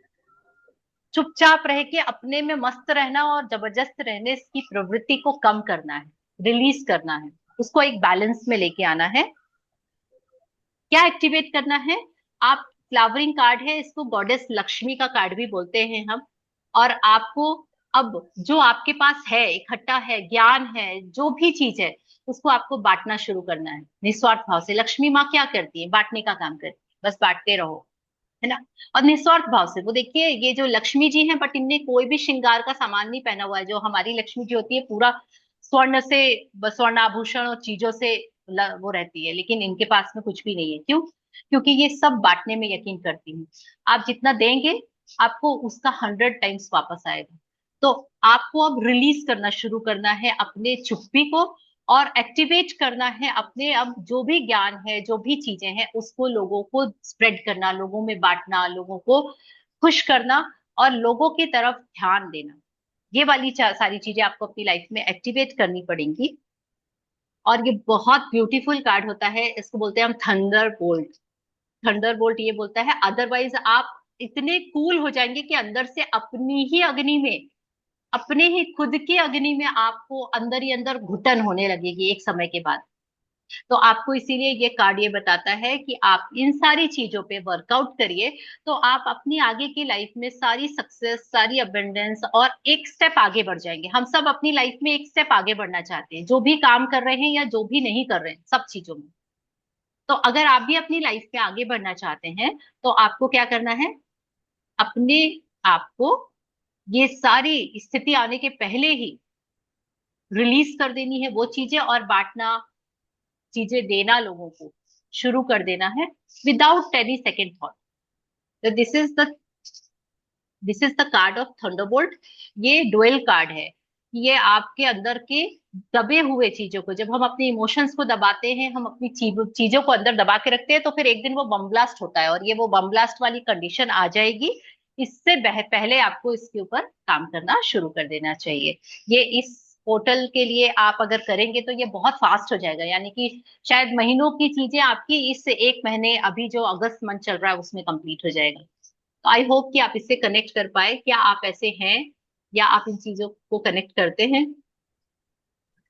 चुपचाप रह के अपने में मस्त रहना और जबरदस्त रहने की प्रवृत्ति को कम करना है, रिलीज करना है, उसको एक बैलेंस में लेके आना है। क्या एक्टिवेट करना है? आप फ्लावरिंग कार्ड है, इसको गॉडेस लक्ष्मी का कार्ड भी बोलते हैं हम। और आपको अब जो आपके पास है, इकट्ठा है, ज्ञान है, जो भी चीज है, उसको आपको बांटना शुरू करना है निस्वार्थ भाव से। लक्ष्मी माँ क्या करती है? बांटने का काम करती है, बस बांटते रहो, है ना। और निस्वार्थ भाव से वो देखिए, ये जो लक्ष्मी जी हैं, बट इनने कोई भी श्रृंगार का सामान नहीं पहना हुआ है। जो हमारी लक्ष्मी जी होती है पूरा स्वर्ण से, स्वर्ण आभूषण और चीजों से वो रहती है, लेकिन इनके पास में कुछ भी नहीं है। क्यों? क्योंकि ये सब बांटने में यकीन करती हूँ। आप जितना देंगे आपको उसका 100 टाइम्स वापस आएगा। तो आपको अब रिलीज करना शुरू करना है अपने चुप्पी को, और एक्टिवेट करना है अपने अब जो भी ज्ञान है, जो भी चीजें हैं, उसको लोगों को स्प्रेड करना, लोगों में बांटना, लोगों को खुश करना और लोगों की तरफ ध्यान देना। ये वाली सारी चीजें आपको अपनी लाइफ में एक्टिवेट करनी पड़ेंगी। और ये बहुत ब्यूटीफुल कार्ड होता है, इसको बोलते हैं हम थंडर बोल्ट। थंडर बोल्ट ये बोलता है अदरवाइज आप इतने कूल हो जाएंगे कि अंदर से अपनी ही अग्नि में, अपने ही खुद की अग्नि में आपको अंदर ही अंदर घुटन होने लगेगी एक समय के बाद। तो आपको इसीलिए ये कार्ड ये बताता है कि आप इन सारी चीजों पे वर्कआउट करिए, तो आप अपनी आगे की लाइफ में सारी सक्सेस, सारी अबेंडेंस और एक स्टेप आगे बढ़ जाएंगे। हम सब अपनी लाइफ में एक स्टेप आगे बढ़ना चाहते हैं, जो भी काम कर रहे हैं या जो भी नहीं कर रहे हैं, सब चीजों में। तो अगर आप भी अपनी लाइफ में आगे बढ़ना चाहते हैं, तो आपको क्या करना है? अपने आप को ये सारी स्थिति आने के पहले ही रिलीज कर देनी है वो चीजें, और बांटना, चीजें देना लोगों को शुरू कर देना है विदाउट एनी सेकेंड थॉट। तो this is the card of Thunderbolt. ये डुअल कार्ड है। ये आपके अंदर के दबे हुए चीजों को, जब हम अपने इमोशंस को दबाते हैं, हम अपनी चीजों को अंदर दबा के रखते हैं, तो फिर एक दिन वो बम ब्लास्ट होता है, और ये वो बम ब्लास्ट वाली कंडीशन आ जाएगी। इससे पहले आपको इसके ऊपर काम करना शुरू कर देना चाहिए। ये इस पोर्टल के लिए आप अगर करेंगे तो ये बहुत फास्ट हो जाएगा, यानी कि शायद महीनों की चीजें आपकी इस एक महीने, अभी जो अगस्त मंथ चल रहा है उसमें कंप्लीट हो जाएगा। तो आई होप कि आप इससे कनेक्ट कर पाए। क्या आप ऐसे हैं या आप इन चीजों को कनेक्ट करते हैं?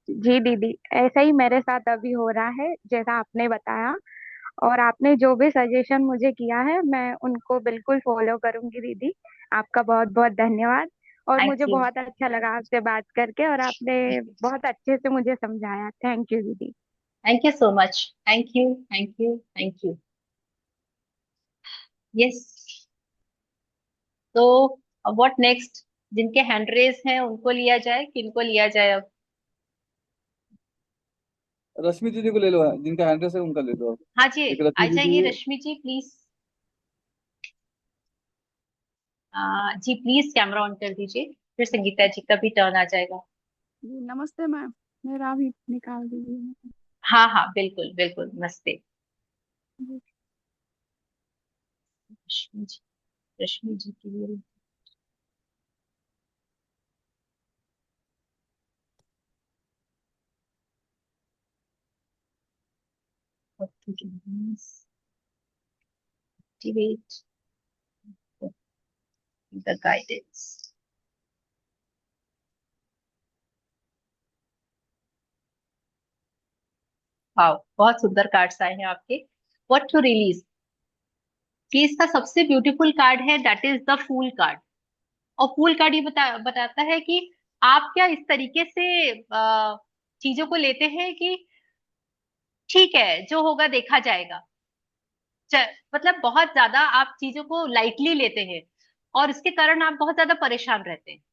जी दीदी, ऐसा ही मेरे साथ अभी हो रहा है जैसा आपने बताया। और आपने जो भी सजेशन मुझे किया है मैं उनको बिल्कुल फॉलो करूंगी दीदी। आपका बहुत बहुत धन्यवाद। और थैंक मुझे यू। बहुत अच्छा लगा आपसे बात करके, और आपने बहुत अच्छे से मुझे समझाया। थैंक यू दीदी। Thank you so much. Thank you, thank you, thank you. Yes. तो अब व्हाट नेक्स्ट? जिनके हैंड रेस हैं उनको लिया जाए, किनको लिया जाए अब? रश्मि दीदी को ले लो, जिनका हैंड्रेस है उनका ले लो। हाँ जी, एक आ रश्मि जाइए दीदी। रश्मि जी प्लीज। जी प्लीज कैमरा ऑन कर दीजिए, फिर संगीता जी का भी टर्न आ जाएगा। जी नमस्ते मैम, मेरा भी निकाल दीजिए। हाँ हाँ, बिल्कुल बिल्कुल, नमस्ते। रश्मि जी, रश्मि जी के लिए activate the guidance. वाओ, बहुत सुंदर कार्ड्स आए हैं आपके। व्हाट टू रिलीज, कि इसका सबसे ब्यूटीफुल कार्ड है, that is the fool card. और फूल कार्ड ये बताता है कि आप क्या इस तरीके से चीजों को लेते हैं कि ठीक है जो होगा देखा जाएगा। मतलब बहुत ज्यादा आप चीजों को लाइटली लेते हैं और इसके कारण आप बहुत ज्यादा परेशान रहते हैं,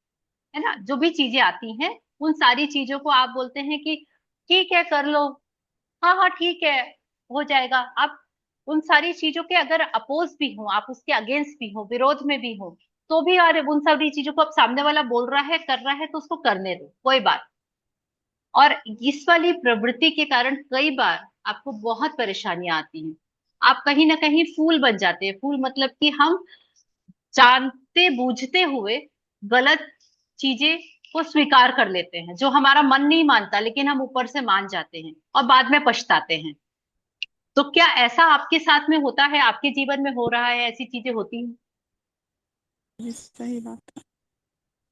है ना। जो भी चीजें आती हैं उन सारी चीजों को आप बोलते हैं कि ठीक है कर लो, हाँ हाँ ठीक है हो जाएगा। आप उन सारी चीजों के अगर अपोज भी हो, आप उसके अगेंस्ट भी हो, विरोध में भी हो, तो भी यार उन सारी चीजों को अब सामने वाला बोल रहा है कर रहा है तो उसको करने दो, कोई बात। और इस वाली प्रवृत्ति के कारण कई बार आपको बहुत परेशानियां आती हैं। आप कहीं ना कहीं फूल बन जाते हैं। फूल मतलब कि हम जानते बूझते हुए गलत चीजें को स्वीकार कर लेते हैं, जो हमारा मन नहीं मानता लेकिन हम ऊपर से मान जाते हैं और बाद में पछताते हैं। तो क्या ऐसा आपके साथ में होता है, आपके जीवन में हो रहा है, ऐसी चीजें होती हैं? जी, सही बात है।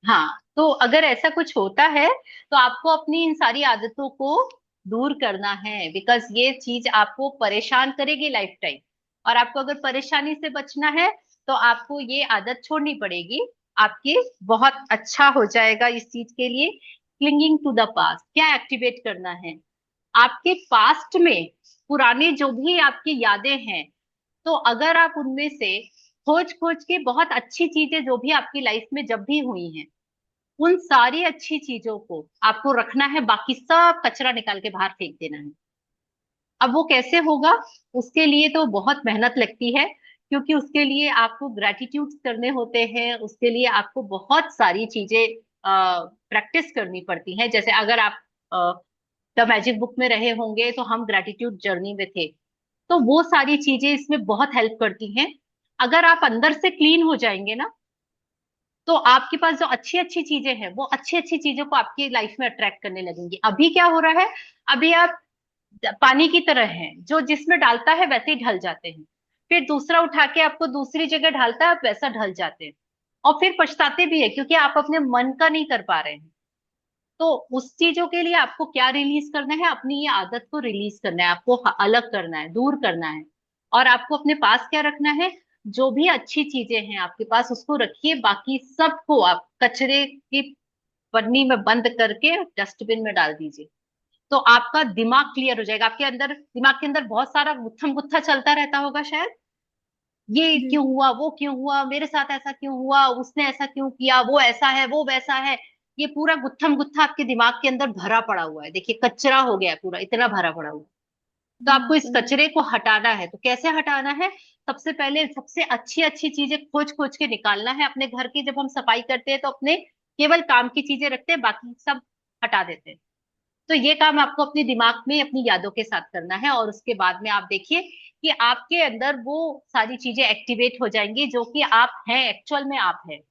हाँ, तो अगर ऐसा कुछ होता है तो आपको अपनी इन सारी आदतों को दूर करना है, बिकॉज ये चीज आपको परेशान करेगी लाइफ टाइम। और आपको अगर परेशानी से बचना है तो आपको ये आदत छोड़नी पड़ेगी। आपके बहुत अच्छा हो जाएगा इस चीज के लिए। क्लिंगिंग टू द पास्ट, क्या एक्टिवेट करना है? आपके पास्ट में पुराने जो भी आपकी यादें हैं, तो अगर आप उनमें से खोज खोज के बहुत अच्छी चीजें जो भी आपकी लाइफ में जब भी हुई हैं, उन सारी अच्छी चीजों को आपको रखना है, बाकी सब कचरा निकाल के बाहर फेंक देना है। अब वो कैसे होगा? उसके लिए तो बहुत मेहनत लगती है, क्योंकि उसके लिए आपको ग्रेटिट्यूड करने होते हैं, उसके लिए आपको बहुत सारी चीजें प्रैक्टिस करनी पड़ती हैं। जैसे अगर आप द मैजिक बुक में रहे होंगे तो हम ग्रेटिट्यूड जर्नी में थे, तो वो सारी चीजें इसमें बहुत हेल्प करती हैं। अगर आप अंदर से क्लीन हो जाएंगे ना, तो आपके पास जो अच्छी अच्छी चीजें हैं वो अच्छी अच्छी चीजों को आपकी लाइफ में अट्रैक्ट करने लगेंगी। अभी क्या हो रहा है, अभी आप पानी की तरह हैं, जो जिसमें डालता है वैसे ही ढल जाते हैं। फिर दूसरा उठा के आपको दूसरी जगह ढालता है, आप वैसा ढल जाते हैं। और फिर पछताते भी है क्योंकि आप अपने मन का नहीं कर पा रहे हैं। तो उस चीजों के लिए आपको क्या रिलीज करना है? अपनी ये आदत को रिलीज करना है, आपको अलग करना है, दूर करना है। और आपको अपने पास क्या रखना है? जो भी अच्छी चीजें हैं आपके पास उसको रखिए, बाकी सबको आप कचरे की पन्नी में बंद करके डस्टबिन में डाल दीजिए। तो आपका दिमाग क्लियर हो जाएगा। आपके अंदर, दिमाग के अंदर बहुत सारा गुत्थम गुत्था चलता रहता होगा शायद, ये जी। क्यों हुआ, वो क्यों हुआ, मेरे साथ ऐसा क्यों हुआ, उसने ऐसा क्यों किया, वो ऐसा है वो वैसा है। ये पूरा गुत्थम गुत्था आपके दिमाग के अंदर भरा पड़ा हुआ है। देखिए कचरा हो गया है पूरा, इतना भरा पड़ा हुआ है। तो आपको इस सही। कचरे को हटाना है। तो कैसे हटाना है? सबसे पहले सबसे अच्छी अच्छी चीजें खोज खोज के निकालना है अपने घर की। जब हम सफाई करते हैं तो अपने केवल काम की चीजें रखते हैं, बाकी सब हटा देते हैं। तो ये काम आपको अपने दिमाग में अपनी यादों के साथ करना है, और उसके बाद में आप देखिए कि आपके अंदर वो सारी चीजें एक्टिवेट हो जाएंगी जो कि आप हैं, एक्चुअल में आप हैं।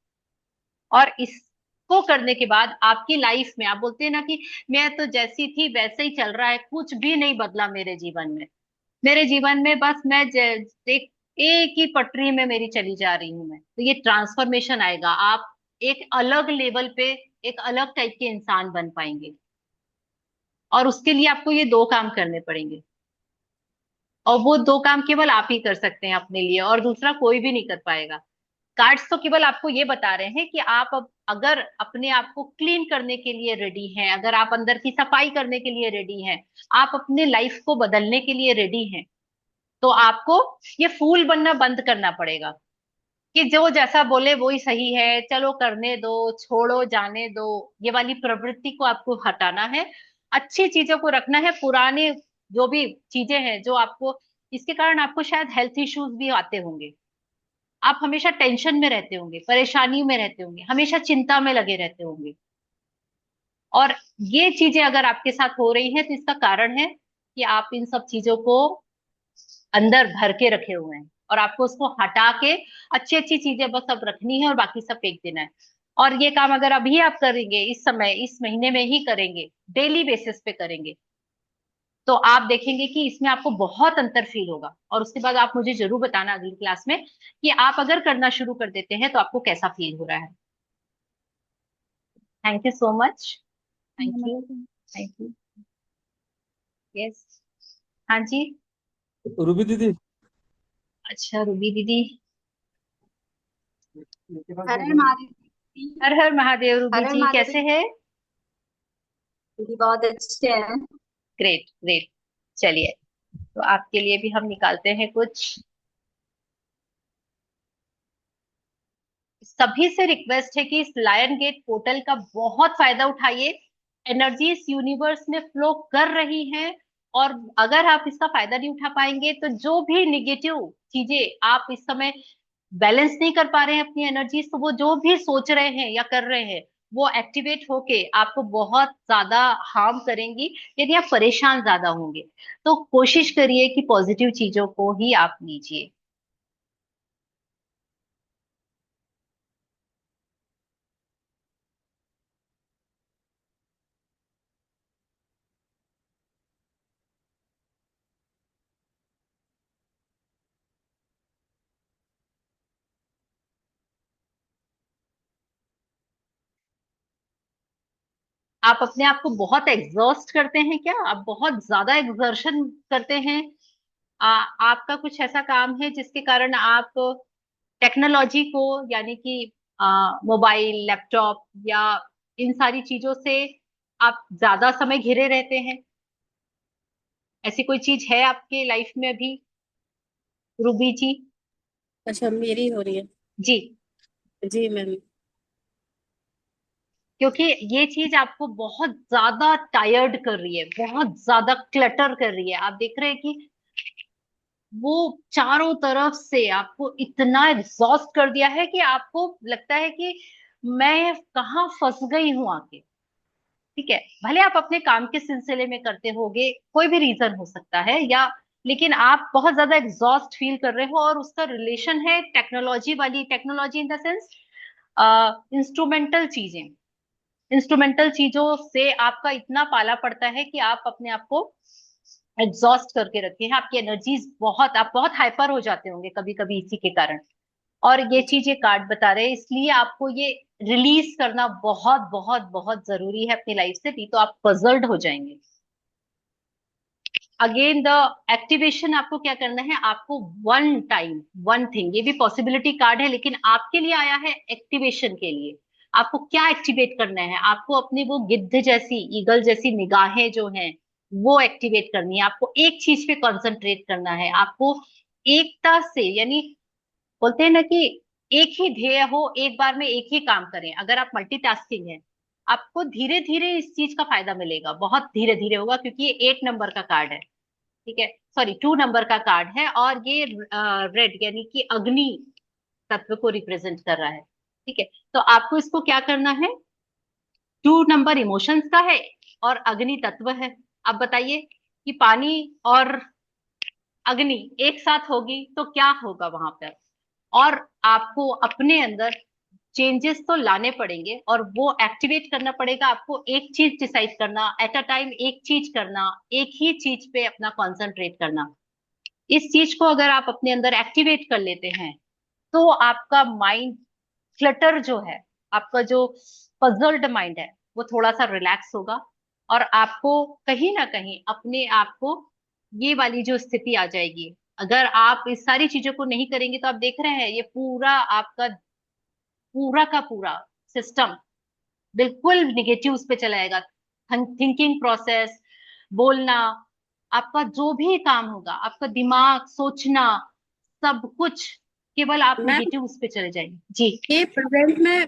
और इसको करने के बाद आपकी लाइफ में, आप बोलते हैं ना कि मैं तो जैसी थी वैसे ही चल रहा है, कुछ भी नहीं बदला मेरे जीवन में। मेरे जीवन में बस मैं एक एक ही पटरी में मेरी चली जा रही हूं मैं। तो ये ट्रांसफॉर्मेशन आएगा, आप एक अलग लेवल पे, एक अलग टाइप के इंसान बन पाएंगे। और उसके लिए आपको ये दो काम करने पड़ेंगे, और वो दो काम केवल आप ही कर सकते हैं अपने लिए, और दूसरा कोई भी नहीं कर पाएगा। कार्ड्स तो केवल आपको ये बता रहे हैं कि आप अब अगर अपने आप को क्लीन करने के लिए रेडी हैं, अगर आप अंदर की सफाई करने के लिए रेडी हैं, आप अपने लाइफ को बदलने के लिए रेडी हैं, तो आपको ये फूल बनना बंद करना पड़ेगा कि जो जैसा बोले वो ही सही है, चलो करने दो, छोड़ो जाने दो। ये वाली प्रवृत्ति को आपको हटाना है, अच्छी चीजों को रखना है। पुराने जो भी चीजें हैं जो आपको, इसके कारण आपको शायद हेल्थ इश्यूज भी आते होंगे। आप हमेशा टेंशन में रहते होंगे, परेशानी में रहते होंगे, हमेशा चिंता में लगे रहते होंगे। और ये चीजें अगर आपके साथ हो रही हैं तो इसका कारण है कि आप इन सब चीजों को अंदर भर के रखे हुए हैं, और आपको उसको हटा के अच्छी अच्छी चीजें बस अब रखनी है और बाकी सब फेंक देना है। और ये काम अगर अभी आप करेंगे, इस समय इस महीने में ही करेंगे, डेली बेसिस पे करेंगे, तो आप देखेंगे कि इसमें आपको बहुत अंतर फील होगा। और उसके बाद आप मुझे जरूर बताना अगली क्लास में कि आप अगर करना शुरू कर देते हैं तो आपको कैसा फील हो रहा है। Thank you so much. Thank you. Thank you. Yes. हाँ जी। रूबी दीदी, अच्छा रूबी दीदी। हर हर महादेव। हर हर महादेव। रूबी हर हर जी महादेव कैसे है? दीदी, बहुत अच्छे हैं। Great great. चलिए, तो आपके लिए भी हम निकालते हैं कुछ। सभी से रिक्वेस्ट है कि इस लायन गेट पोर्टल का बहुत फायदा उठाइए। एनर्जी इस यूनिवर्स में फ्लो कर रही है, और अगर आप इसका फायदा नहीं उठा पाएंगे तो जो भी निगेटिव चीजें आप इस समय बैलेंस नहीं कर पा रहे हैं अपनी एनर्जीज, तो वो जो भी सोच रहे हैं या कर रहे हैं वो एक्टिवेट होके आपको बहुत ज्यादा हार्म करेंगी यदि आप परेशान ज्यादा होंगे। तो कोशिश करिए कि पॉजिटिव चीजों को ही आप लीजिए। आप अपने आप को बहुत एग्जॉस्ट करते हैं क्या? आप बहुत ज्यादा एक्सर्शन करते हैं? आपका कुछ ऐसा काम है जिसके कारण आप टेक्नोलॉजी को, यानी कि मोबाइल, लैपटॉप या इन सारी चीजों से आप ज्यादा समय घिरे रहते हैं? ऐसी कोई चीज है आपके लाइफ में अभी, रूबी जी? अच्छा, मेरी हो रही है। जी। जी मैम। क्योंकि ये चीज आपको बहुत ज्यादा टायर्ड कर रही है, बहुत ज्यादा क्लटर कर रही है। आप देख रहे हैं कि वो चारों तरफ से आपको इतना एग्जॉस्ट कर दिया है कि आपको लगता है कि मैं कहाँ फंस गई हूं आके। ठीक है, भले आप अपने काम के सिलसिले में करते होगे, कोई भी रीजन हो सकता है, या लेकिन आप बहुत ज्यादा एग्जॉस्ट फील कर रहे हो, और उसका रिलेशन है टेक्नोलॉजी वाली, technology in the sense instrumental चीजें। इंस्ट्रूमेंटल चीजों से आपका इतना पाला पड़ता है कि आप अपने आप को एग्जॉस्ट करके रखे हैं। आपकी एनर्जीज बहुत, आप बहुत हाइपर हो जाते होंगे कभी कभी इसी के कारण। और ये चीज ये कार्ड बता रहे हैं, इसलिए आपको ये रिलीज करना बहुत बहुत बहुत जरूरी है अपनी लाइफ से, नहीं तो आप पजल्ड हो जाएंगे। अगेन द एक्टिवेशन आपको क्या करना है, आपको वन टाइम वन थिंग, ये भी पॉसिबिलिटी कार्ड है लेकिन आपके लिए आया है एक्टिवेशन के लिए। आपको क्या एक्टिवेट करना है? आपको अपनी वो गिद्ध जैसी, ईगल जैसी निगाहें जो हैं वो एक्टिवेट करनी है। आपको एक चीज पे कंसंट्रेट करना है। आपको एकता से, यानी बोलते हैं ना कि एक ही ध्येय हो, एक बार में एक ही काम करें। अगर आप मल्टीटास्किंग है, आपको धीरे धीरे इस चीज का फायदा मिलेगा, बहुत धीरे धीरे होगा, क्योंकि ये 8 नंबर का कार्ड है। ठीक है, सॉरी 2 नंबर का कार्ड है, और ये रेड यानी कि अग्नि तत्व को रिप्रेजेंट कर रहा है। ठीक है, तो आपको इसको क्या करना है, 2 नंबर इमोशंस का है और अग्नि तत्व है। अब बताइए कि पानी और अग्नि एक साथ होगी तो क्या होगा वहां पर। और आपको अपने अंदर चेंजेस तो लाने पड़ेंगे, और वो एक्टिवेट करना पड़ेगा। आपको एक चीज डिसाइड करना, एट अ टाइम एक चीज करना, एक ही चीज पे अपना कंसंट्रेट करना। इस चीज को अगर आप अपने अंदर एक्टिवेट कर लेते हैं तो आपका माइंड क्लटर जो है, आपका जो पजल्ड माइंड है, वो थोड़ा सा रिलैक्स होगा, और आपको कहीं ना कहीं अपने आप को ये वाली जो स्थिति आ जाएगी। अगर आप इस सारी चीजों को नहीं करेंगे तो आप देख रहे हैं ये पूरा आपका पूरा का पूरा सिस्टम बिल्कुल निगेटिव पे चला जाएगा। थिंकिंग प्रोसेस, बोलना, आपका जो भी काम होगा, आपका दिमाग, सोचना, सब कुछ केवल आप मैम, निगेटिव उस पे चले जाएंगे। जी। ये प्रेजेंट में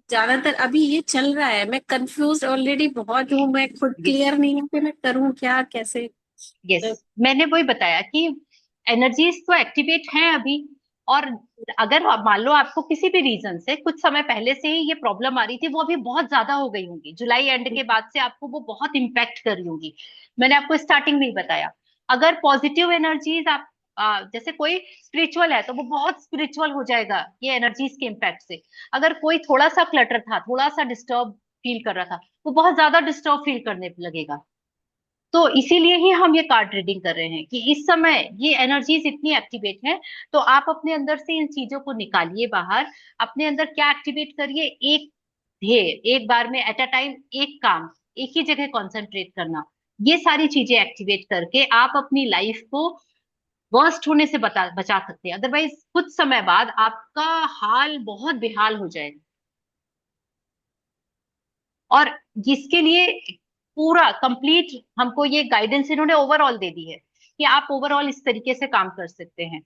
ज्यादातर अभी ये चल रहा है, मैं कंफ्यूज ऑलरेडी बहुत हूँ, मैं खुद क्लियर नहीं हूँ कि मैं करूँ क्या, कैसे। यस, मैंने वही बताया कि एनर्जीज तो एक्टिवेट हैं अभी। और अगर मान लो आपको किसी भी रीजन से कुछ समय पहले से ही ये प्रॉब्लम आ रही थी, वो अभी बहुत ज्यादा हो गई होंगी, जुलाई एंड के बाद से आपको वो बहुत इम्पैक्ट कर रही होंगी। मैंने आपको स्टार्टिंग में ही बताया, अगर पॉजिटिव एनर्जीज आप जैसे कोई स्पिरिचुअल है तो वो बहुत स्पिरिचुअल हो जाएगा ये एनर्जीज के इम्पैक्ट से। अगर कोई थोड़ा सा क्लटर था, थोड़ा सा डिस्टर्ब फील कर रहा था, वो बहुत ज्यादा डिस्टर्ब फील करने लगेगा। तो इसीलिए ही हम ये कार्ड रीडिंग कर रहे हैं कि इस समय ये एनर्जीज इतनी एक्टिवेट है। तो आप अपने अंदर से इन चीजों को निकालिए बाहर, अपने अंदर क्या एक्टिवेट करिए, एक ध्येय, एक बार में एट अ टाइम, एक काम, एक ही जगह कंसंट्रेट करना, ये सारी चीजें एक्टिवेट करके आप अपनी लाइफ को वर्स्ट होने से बचा सकते हैं। अदरवाइज कुछ समय बाद आपका हाल बहुत बेहाल हो जाएगा। और जिसके लिए पूरा कंप्लीट हमको ये गाइडेंस इन्होंने ओवरऑल दे दी है कि आप ओवरऑल इस तरीके से काम कर सकते हैं।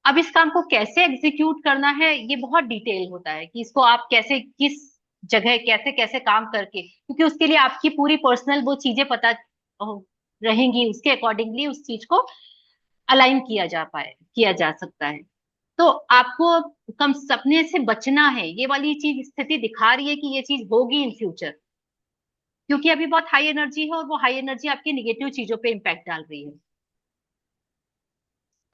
अब इस काम को कैसे एग्जीक्यूट करना है ये बहुत डिटेल होता है कि इसको आप कैसे, किस जगह, कैसे कैसे काम करके, क्योंकि उसके लिए आपकी पूरी पर्सनल वो चीजें पता रहेंगी, उसके अकॉर्डिंगली उस चीज को अलाइन किया जा सकता है। तो आपको कम सपने से बचना है। ये वाली चीज स्थिति दिखा रही है कि ये चीज होगी इन फ्यूचर, क्योंकि अभी बहुत हाई एनर्जी है और वो हाई एनर्जी आपकी निगेटिव चीजों पे इम्पैक्ट डाल रही है।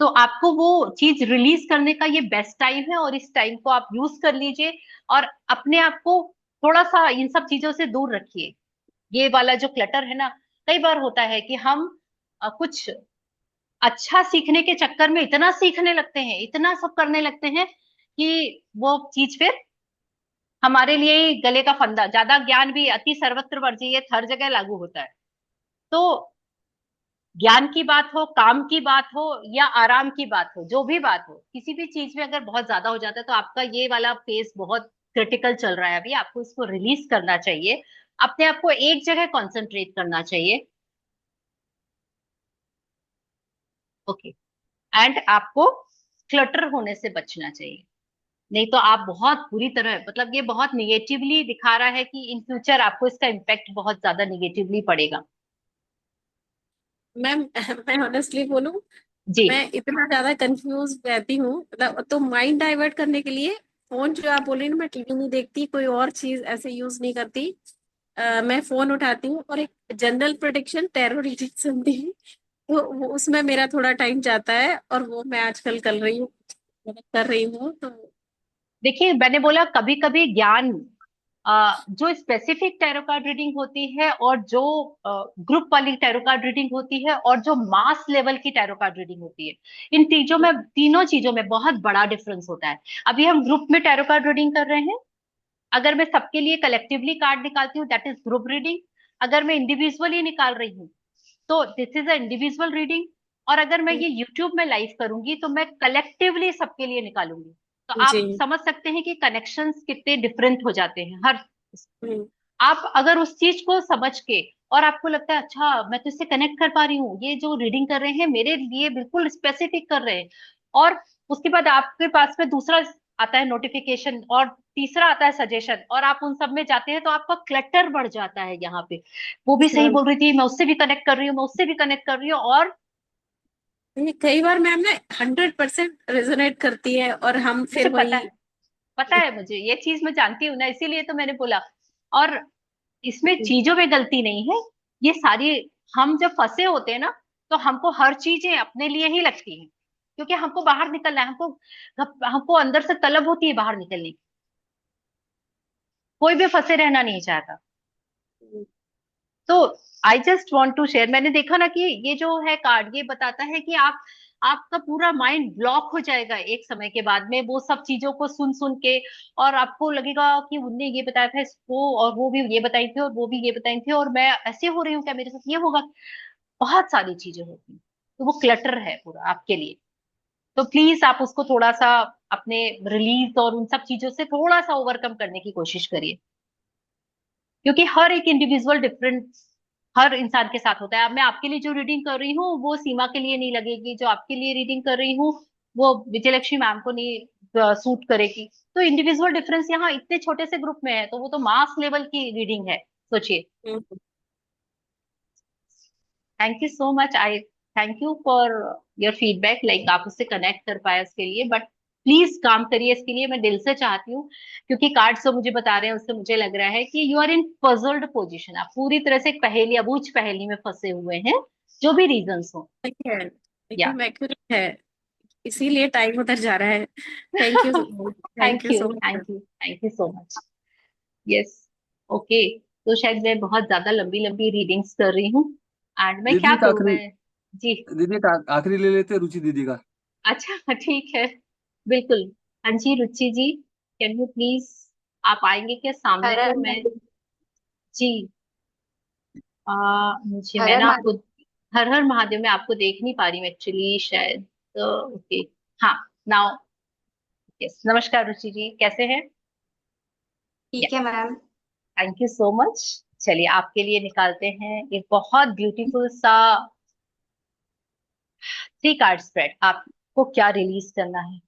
तो आपको वो चीज रिलीज करने का ये बेस्ट टाइम है और इस टाइम को आप यूज कर लीजिए और अपने आप को थोड़ा सा इन सब चीजों से दूर रखिए। ये वाला जो क्लटर है ना, कई बार होता है कि हम कुछ अच्छा सीखने के चक्कर में इतना सीखने लगते हैं, इतना सब करने लगते हैं कि वो चीज फिर हमारे लिए ही गले का फंदा। ज्यादा ज्ञान भी अति सर्वत्र वर्जियत, हर जगह लागू होता है। तो ज्ञान की बात हो, काम की बात हो या आराम की बात हो, जो भी बात हो, किसी भी चीज में अगर बहुत ज्यादा हो जाता है तो आपका ये वाला फेस बहुत क्रिटिकल चल रहा है अभी, आपको इसको रिलीज करना चाहिए। अपने आप को एक जगह कंसंट्रेट करना चाहिए। ओके। एंड आपको क्लटर होने से बचना चाहिए, नहीं तो आप बहुत बुरी तरह, मतलब ये बहुत निगेटिवली दिखा रहा है कि इन फ्यूचर आपको इसका इम्पैक्ट बहुत ज्यादा निगेटिवली पड़ेगा। मैम मैं ऑनेस्टली बोलूं, जी। मैं इतना ज्यादा कंफ्यूज रहती हूँ, मतलब तो माइंड डाइवर्ट करने के लिए फोन, जो आप बोल रही हैं ना, मैं टीवी नहीं देखती, कोई और चीज ऐसे यूज नहीं करती। मैं फोन उठाती हूँ और एक जनरल प्रेडिक्शन टैरो रीडिंग सुनती हूँ। तो वो उसमें मेरा थोड़ा टाइम जाता है और वो मैं आजकल कर रही हूँ तो। देखिए, मैंने बोला कभी कभी ज्ञान, जो स्पेसिफिक टैरो कार्ड रीडिंग होती है और जो ग्रुप वाली टैरो कार्ड रीडिंग होती है और जो मास लेवल की टैरो कार्ड रीडिंग होती है, इन तीनों चीजों में बहुत बड़ा डिफरेंस होता है। अभी हम ग्रुप में टैरो कार्ड रीडिंग कर रहे हैं। अगर मैं सबके लिए कलेक्टिवली कार्ड निकालती हूँ दैट इज ग्रुप रीडिंग। अगर मैं इंडिविजुअली निकाल रही हूँ तो this is a individual reading. और अगर मैं ये यूट्यूब में लाइव करूंगी तो मैं कलेक्टिवली सबके लिए निकालूंगी। तो आप जी। समझ सकते हैं कि कनेक्शंस कितने डिफरेंट हो जाते हैं हर। हम्म। आप अगर उस चीज को समझ के और आपको लगता है अच्छा मैं तो इससे कनेक्ट कर पा रही हूँ, ये जो रीडिंग कर रहे हैं मेरे लिए बिल्कुल स्पेसिफिक कर रहे हैं, और उसके बाद आपके पास में दूसरा आता है नोटिफिकेशन और तीसरा आता है सजेशन, और आप उन सब में जाते हैं तो आपका क्लटर बढ़ जाता है यहाँ पे। वो भी सही बोल रही थी, मैं उससे भी कनेक्ट कर रही हूँ, मैं उससे भी कनेक्ट कर रही हूँ। और ये कई बार मैम ना 100% रेजोनेट करती है और हम मुझे फिर पता वही। है, पता है मुझे, ये चीज मैं जानती हूँ ना, इसीलिए तो मैंने बोला। और इसमें चीजों में गलती नहीं है, ये सारी, हम जब फंसे होते हैं ना तो हमको हर चीजें अपने लिए ही लगती हैं, क्योंकि हमको बाहर निकलना है, हमको हमको अंदर से तलब होती है बाहर निकलने की। कोई भी फंसे रहना नहीं चाहता। तो I just want to share. मैंने देखा ना कि ये जो है कार्ड, ये बताता है कि आपका पूरा माइंड ब्लॉक हो जाएगा एक समय के बाद में, वो सब चीजों को सुन सुन के। और आपको लगेगा कि उनने ये बताया था इसको, और वो भी ये बताई थी, और वो भी ये बताई थी, और मैं ऐसे हो रही हूँ, क्या मेरे साथ ये होगा। बहुत सारी चीजें होती हैं। तो वो क्लटर है पूरा आपके लिए। तो प्लीज आप उसको थोड़ा सा अपने रिलीज और उन सब चीजों से थोड़ा सा ओवरकम करने की कोशिश करिए, क्योंकि हर एक इंडिविजुअल डिफरेंट हर इंसान के साथ होता है। अब मैं आपके लिए जो रीडिंग कर रही हूँ वो सीमा के लिए नहीं लगेगी, जो आपके लिए रीडिंग कर रही हूँ वो विजयलक्ष्मी मैम को नहीं सूट करेगी। तो इंडिविजुअल डिफरेंस यहाँ इतने छोटे से ग्रुप में है, तो वो तो मास लेवल की रीडिंग है, सोचिए। Thank you so much. I thank you for your feedback, like आप उससे कनेक्ट कर पाए उसके लिए। बट प्लीज काम करिए इसके लिए, मैं दिल से चाहती हूँ। क्योंकि कार्ड्स जो मुझे बता रहे हैं उससे मुझे लग रहा है कि you are in puzzled position, आप पूरी तरह से एक पहेली, अबूझ पहेली में फंसे हुए हैं, जो भी रीजंस हो। है या एकदम एक्यूरेट है। इसीलिए टाइम उधर जा रहा है। Thank you, thank thank you you, so much. Thank you, thank you so much. Yes. Okay. तो शायद मैं बहुत ज्यादा लंबी लंबी रीडिंग्स कर रही हूँ, एंड मैं दीदी क्या एक करूँ आखिरी, मैं। जी। दीदी एक आखिरी ले लेते हैं रुचि दीदी का। अच्छा ठीक है, बिल्कुल। हाँ जी रुचि जी, कैन यू प्लीज, आप आएंगे क्या सामने? हर तो हर मैं, महादेव। जी, मुझे, हर मैं हर ना आपको, महादेव। हर हर महादेव, मैं आपको देख नहीं पा रही हूँ एक्चुअली शायद। तो ओके, हाँ, नाउ, यस, नमस्कार रुचि जी, कैसे हैं? ठीक है ma'am. Thank you so much. चलिए आपके लिए निकालते हैं एक बहुत ब्यूटीफुल सा 3 कार्ड स्प्रेड। आपको क्या रिलीज करना है?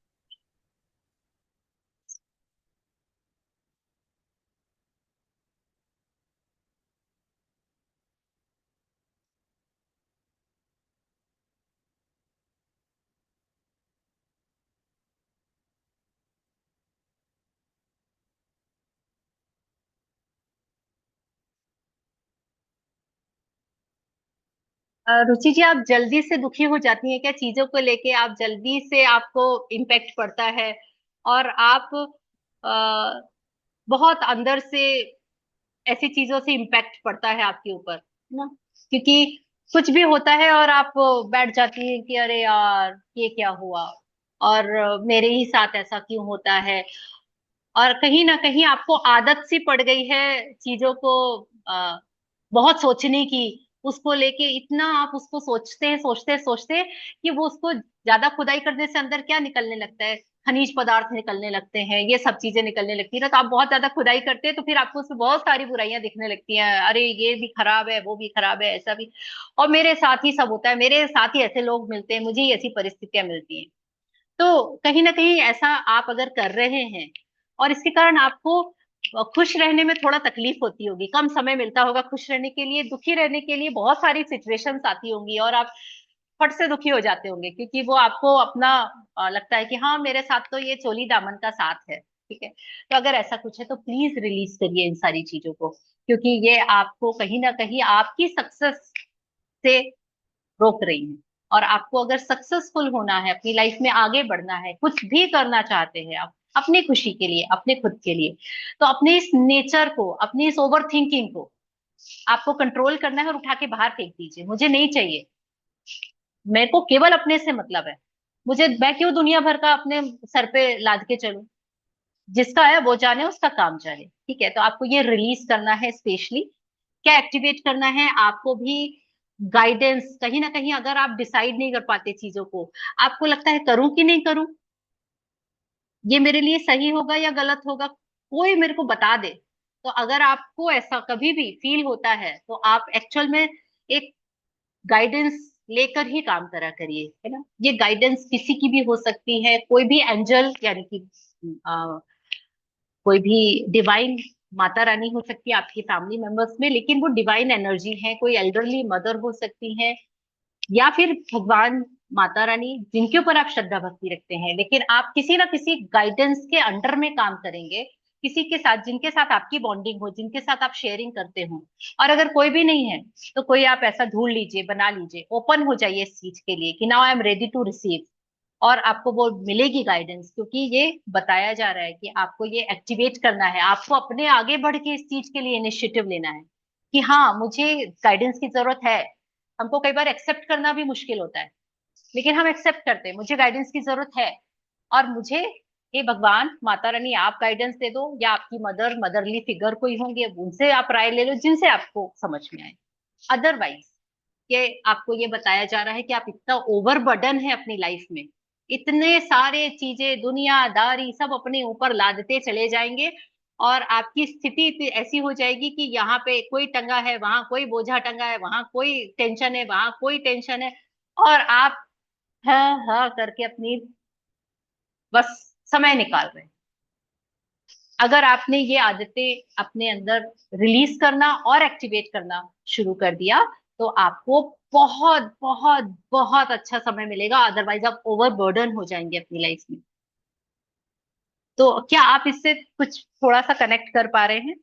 रुचि जी, आप जल्दी से दुखी हो जाती हैं क्या चीजों को लेके? आप जल्दी से, आपको इम्पेक्ट पड़ता है, और आप बहुत अंदर से ऐसी चीजों से इम्पैक्ट पड़ता है आपके ऊपर, है ना? क्योंकि कुछ भी होता है और आप बैठ जाती हैं कि अरे यार ये क्या हुआ, और मेरे ही साथ ऐसा क्यों होता है। और कहीं ना कहीं आपको आदत सी पड़ गई है चीजों को बहुत सोचने की, उसको लेके इतना आप उसको सोचते हैं, सोचते हैं, सोचते हैं, कि वो उसको ज्यादा खुदाई करने से अंदर क्या निकलने लगता है, खनिज पदार्थ निकलने लगते हैं, ये सब चीजें निकलने लगती है ना। तो आप बहुत ज्यादा खुदाई करते हैं तो फिर आपको उसमें बहुत सारी बुराइयां दिखने लगती हैं, अरे ये भी खराब है, वो भी खराब है, ऐसा भी, और मेरे साथ ही सब होता है, मेरे साथ ही ऐसे लोग मिलते हैं, मुझे ही ऐसी परिस्थितियां मिलती हैं। तो कहीं ना कहीं ऐसा आप अगर कर रहे हैं, और इसके कारण आपको खुश रहने में थोड़ा तकलीफ होती होगी, कम समय मिलता होगा खुश रहने के लिए, दुखी रहने के लिए बहुत सारी सिचुएशंस आती होंगी, और आप फट से दुखी हो जाते होंगे, क्योंकि वो आपको अपना लगता है कि हाँ मेरे साथ तो ये चोली दामन का साथ है। ठीक है, तो अगर ऐसा कुछ है तो प्लीज रिलीज करिए इन सारी चीजों को, क्योंकि ये आपको कहीं ना कहीं आपकी सक्सेस से रोक रही हैं। और आपको अगर सक्सेसफुल होना है, अपनी लाइफ में आगे बढ़ना है, कुछ भी करना चाहते हैं आप अपनी खुशी के लिए, अपने खुद के लिए, तो अपने इस नेचर को, अपनी इस ओवर थिंकिंग को आपको कंट्रोल करना है और उठा के बाहर फेंक दीजिए। मुझे नहीं चाहिए, मेरे को केवल अपने से मतलब है, मुझे, मैं क्यों दुनिया भर का अपने सर पे लाद के चलूं? जिसका है वो जाने, उसका काम जाने। ठीक है, तो आपको ये रिलीज करना है स्पेशली। क्या एक्टिवेट करना है आपको भी? गाइडेंस। कहीं ना कहीं अगर आप डिसाइड नहीं कर पाते चीजों को, आपको लगता है करूं कि नहीं करूं, ये मेरे लिए सही होगा या गलत होगा, कोई मेरे को बता दे। तो अगर आपको ऐसा कभी भी फील होता है तो आप एक्चुअल में एक गाइडेंस लेकर ही काम करा करिए, है ना? ये गाइडेंस किसी की भी हो सकती है, कोई भी एंजल, यानी कि कोई भी डिवाइन माता रानी हो सकती है आपकी फैमिली मेंबर्स में, लेकिन वो डिवाइन एनर्जी है, कोई एल्डरली मदर हो सकती है, या फिर भगवान, माता रानी, जिनके ऊपर आप श्रद्धा भक्ति रखते हैं। लेकिन आप किसी ना किसी गाइडेंस के अंडर में काम करेंगे, किसी के साथ जिनके साथ आपकी बॉन्डिंग हो, जिनके साथ आप शेयरिंग करते हो। और अगर कोई भी नहीं है तो कोई आप ऐसा ढूंढ लीजिए, बना लीजिए, ओपन हो जाइए इस चीज के लिए कि now I am ready to receive, और आपको वो मिलेगी गाइडेंस। क्योंकि ये बताया जा रहा है कि आपको ये एक्टिवेट करना है, आपको अपने आगे बढ़ के इस चीज के लिए इनिशिएटिव लेना है कि हाँ मुझे गाइडेंस की जरूरत है। हमको कई बार एक्सेप्ट करना भी मुश्किल होता है, लेकिन हम एक्सेप्ट करते हैं, मुझे गाइडेंस की जरूरत है, और मुझे, हे भगवान, माता रानी, आप गाइडेंस दे दो, या आपकी मदर, मदरली फिगर कोई होंगे, उनसे आप राय ले लो, जिनसे आपको समझ में आए। अदरवाइज ये आपको ये बताया जा रहा है कि आप इतना ओवरबर्डन है अपनी लाइफ में, इतने सारे चीजें, दुनियादारी सब अपने ऊपर लादते चले जाएंगे, और आपकी स्थिति ऐसी हो जाएगी कि यहाँ पे कोई टंगा है, वहां कोई बोझा टंगा है, वहां कोई टेंशन है, वहां कोई टेंशन है, और आप हाँ हाँ करके अपनी बस समय निकाल रहे हैं। अगर आपने ये आदतें अपने अंदर रिलीज करना और एक्टिवेट करना शुरू कर दिया, तो आपको बहुत बहुत बहुत अच्छा समय मिलेगा, अदरवाइज आप ओवरबर्डन हो जाएंगे अपनी लाइफ में। तो क्या आप इससे कुछ थोड़ा सा कनेक्ट कर पा रहे हैं?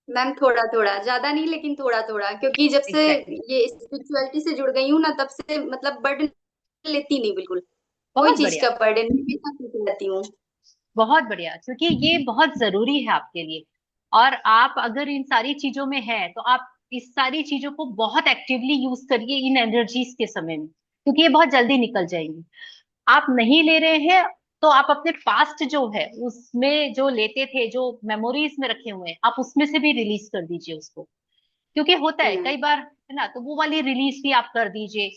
मैम थोड़ा थोड़ा, ज्यादा नहीं लेकिन थोड़ा थोड़ा, क्योंकि जब से एग्जैक्टली। ये स्पिरिचुअलिटी से जुड़ गई हूँ ना, तब से मतलब बर्डन लेती नहीं बिल्कुल। कोई बहुत चीज बढ़िया, का बर्डन नहीं, मैं खुश रहती हूँ। बहुत बढ़िया, क्योंकि ये बहुत जरूरी है आपके लिए। और आप अगर इन सारी चीजों में हैं तो आप इस सारी चीजों को बहुत एक्टिवली यूज करिए इन एनर्जीज के समय में, क्योंकि ये बहुत जल्दी निकल जाएंगी। आप नहीं ले रहे हैं तो आप अपने पास्ट जो है उसमें जो लेते थे, जो मेमोरीज में रखे हुए हैं, आप उसमें से भी रिलीज कर दीजिए उसको। क्योंकि होता है मैम। कई बार, है ना, तो वो वाली रिलीज भी आप कर दीजिए।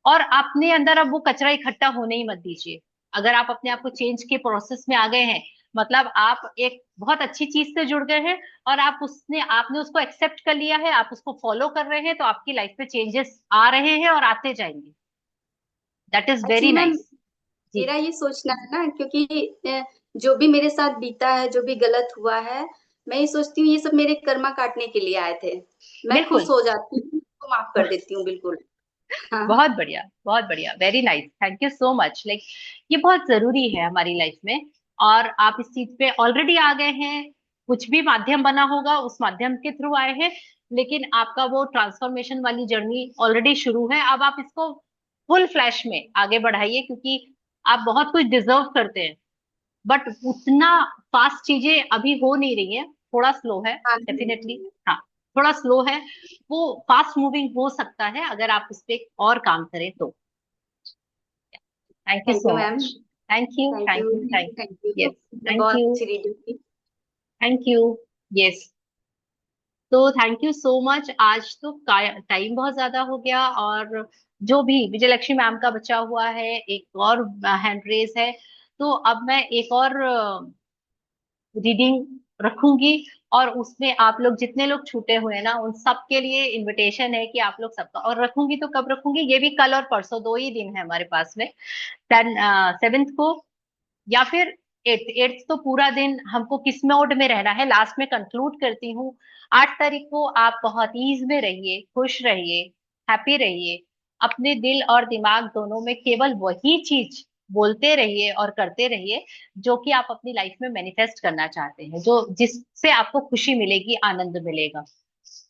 और अपने अंदर अब वो कचरा इकट्ठा होने ही मत दीजिए। अगर आप अपने आप को चेंज के प्रोसेस में आ गए हैं, मतलब आप एक बहुत अच्छी चीज से जुड़ गए हैं, और आपने उसको एक्सेप्ट कर लिया है, आप उसको फॉलो कर रहे हैं, तो आपकी लाइफ में चेंजेस आ रहे हैं और आते जाएंगे। That is very actually ma'am, nice. जी। मेरा ये सोचना है ना, क्योंकि जो भी मेरे साथ बीता है, जो भी गलत हुआ है, मैं ये सोचती हूँ ये सब मेरे कर्मा काटने के लिए आए थे। मैं खुश बिल्कुल। हो जाती हूँ, तो माफ कर देती हूँ बिल्कुल। हाँ। बहुत बढ़िया, बहुत बढ़िया, very nice, thank you so much. Like ये बहुत जरूरी है हमारी लाइफ में। और आप इस चीज पे ऑलरेडी आ गए हैं। कुछ भी माध्यम बना होगा उस माध्यम के थ्रू आए हैं, लेकिन आपका वो ट्रांसफॉर्मेशन वाली जर्नी ऑलरेडी शुरू है। अब आप इसको फुल फ्लैश में आगे बढ़ाइए, क्योंकि आप बहुत कुछ डिजर्व करते हैं। बट उतना फास्ट चीजें अभी हो नहीं रही है, थोड़ा स्लो है। हाँ। डेफिनेटली। हाँ, थोड़ा स्लो है। वो फास्ट मूविंग हो सकता है अगर आप उस पर और काम करें तो। Thank you thank so you ma'am. Much. Thank you, thank thank you, you, thank thank you. You. Yes. Thank बहुत यू, अच्छी रीडिंग थी। Thank you. यस। तो थैंक यू सो मच। आज तो टाइम बहुत ज्यादा हो गया, और जो भी विजय लक्ष्मी मैम का बचा हुआ है, एक और हैंड रेज है, तो अब मैं एक और रीडिंग रखूंगी। और उसमें आप लोग जितने लोग छूटे हुए हैं ना, उन सब के लिए इनविटेशन है कि आप लोग सबका, और रखूंगी तो कब रखूंगी, ये भी कल और परसों, 2 ही दिन है हमारे पास में। 7th को, या फिर 8th तो पूरा दिन हमको किस मोड में रहना है, लास्ट में कंक्लूड करती हूँ। 8 तारीख को आप बहुत ईज में रहिए, खुश रहिए, हैप्पी रहिए। अपने दिल और दिमाग दोनों में केवल वही चीज बोलते रहिए और करते रहिए जो कि आप अपनी लाइफ में मैनिफेस्ट करना चाहते हैं, जो जिससे आपको खुशी मिलेगी, आनंद मिलेगा।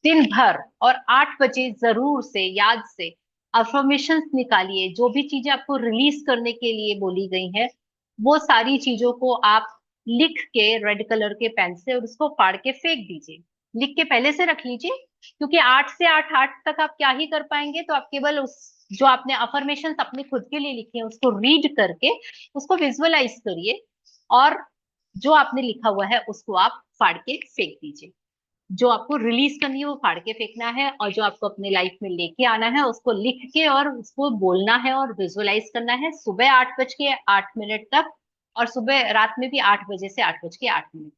दिन भर और 8 बजे जरूर से याद से अफर्मेशंस निकालिए, जो भी चीजें आपको रिलीज करने के लिए बोली गई हैं, वो सारी चीजों को आप लिख के रेड कलर के पेन से, और उसको फाड़ के फेंक दीजिए। लिख के पहले से रख लीजिए, क्योंकि 8 से 8 तक आप क्या ही कर पाएंगे। तो आप केवल उस जो आपने अफर्मेशंस अपने खुद के लिए लिखी है उसको रीड करके उसको विजुअलाइज करिए, और जो आपने लिखा हुआ है उसको आप फाड़ के फेंक दीजिए। जो आपको रिलीज करनी है वो फाड़ के फेंकना है, और जो आपको अपने लाइफ में लेके आना है उसको लिख के और उसको बोलना है और विजुअलाइज करना है, सुबह 8 बज के 8 मिनट तक, और सुबह रात में भी 8 बजे से 8 बज के 8 मिनट।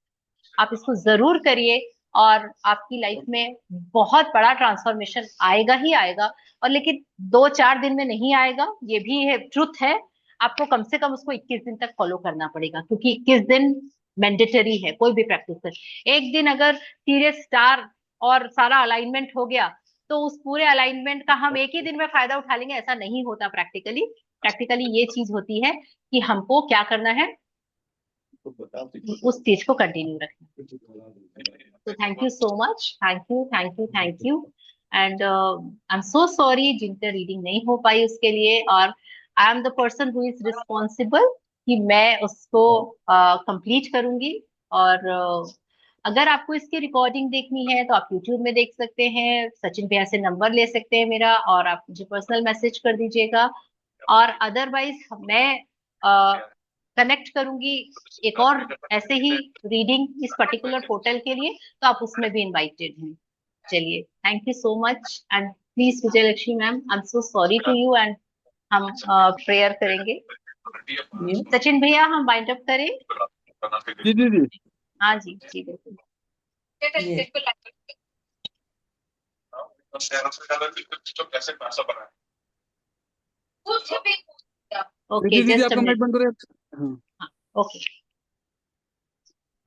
आप इसको जरूर करिए, और आपकी लाइफ में बहुत बड़ा ट्रांसफॉर्मेशन आएगा ही आएगा। और लेकिन 2-4 दिन में नहीं आएगा, ये भी है, ट्रुथ है। आपको कम से कम उसको 21 दिन तक फॉलो करना पड़ेगा, क्योंकि 21 दिन मैंडेटरी है कोई भी प्रैक्टिस कर। एक दिन अगर सीरियस स्टार और सारा अलाइनमेंट हो गया, तो उस पूरे अलाइनमेंट का हम एक ही दिन में फायदा उठा लेंगे, ऐसा नहीं होता प्रैक्टिकली। प्रैक्टिकली ये चीज होती है कि हमको क्या करना है, उस चीज को कंटिन्यू रखना। तो thank you so much, thank you, thank you, thank you. And I am so sorry जिनसे रीडिंग नहीं हो पाई उसके लिए, और I am the person who is responsible कि मैं उसको कंप्लीट करूंगी। और अगर आपको इसकी रिकॉर्डिंग देखनी है तो आप यूट्यूब में देख सकते हैं, सचिन भैया से नंबर ले सकते हैं मेरा, और आप मुझे पर्सनल मैसेज कर दीजिएगा। और अदरवाइज मैं कनेक्ट करूंगी एक और ऐसे ही रीडिंग इस पर्टिकुलर पोर्टल के लिए, तो आप उसमें भी इनवाइटेड हैं। चलिए, thank you so much. And please Vijay Lakshmi ma'am, I am so sorry to you. And हम प्रेयर करेंगे। सचिन भैया, हम वाइंड अप करें? जी दीदी। हाँ जी, जी बिल्कुल। ये ओके, दीदी दीदी जस्ट अ आपका माइक मिनट। बंद करो। हाँ हाँ, ओके।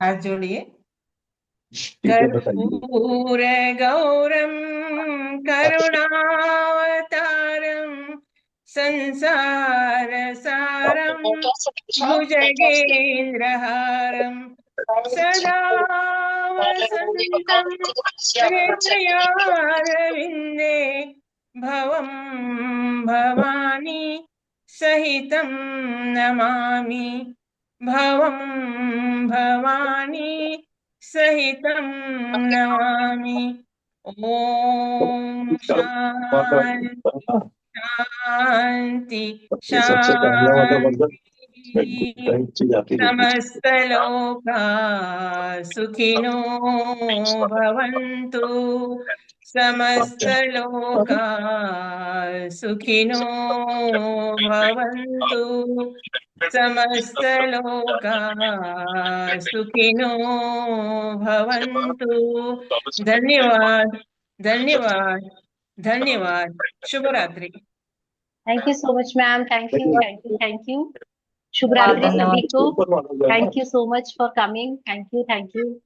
हाथ जोड़िए। ठीक है, बताइए। कर्पूर गौरम करुणावतारम संसार सारम भुजगेन्द्रहारम सदा वसन्तं हृदयारविन्दे भवं भवानी सहितं नमामि भवं भवानी सहितं नमामि। ॐ शान्ति शान्ति समस्तलोका सुखिनो भवन्तु समस्तलोका सुखिनो भवन्तु समस्तलोका सुखिनो भवन्तु। धन्यवाद धन्यवाद धन्यवाद। शुभ रात्रि। Thank you so much ma'am. Thank you thank you thank you. शुभ रात्रि सभी को। Thank you so much for coming. Thank you thank you.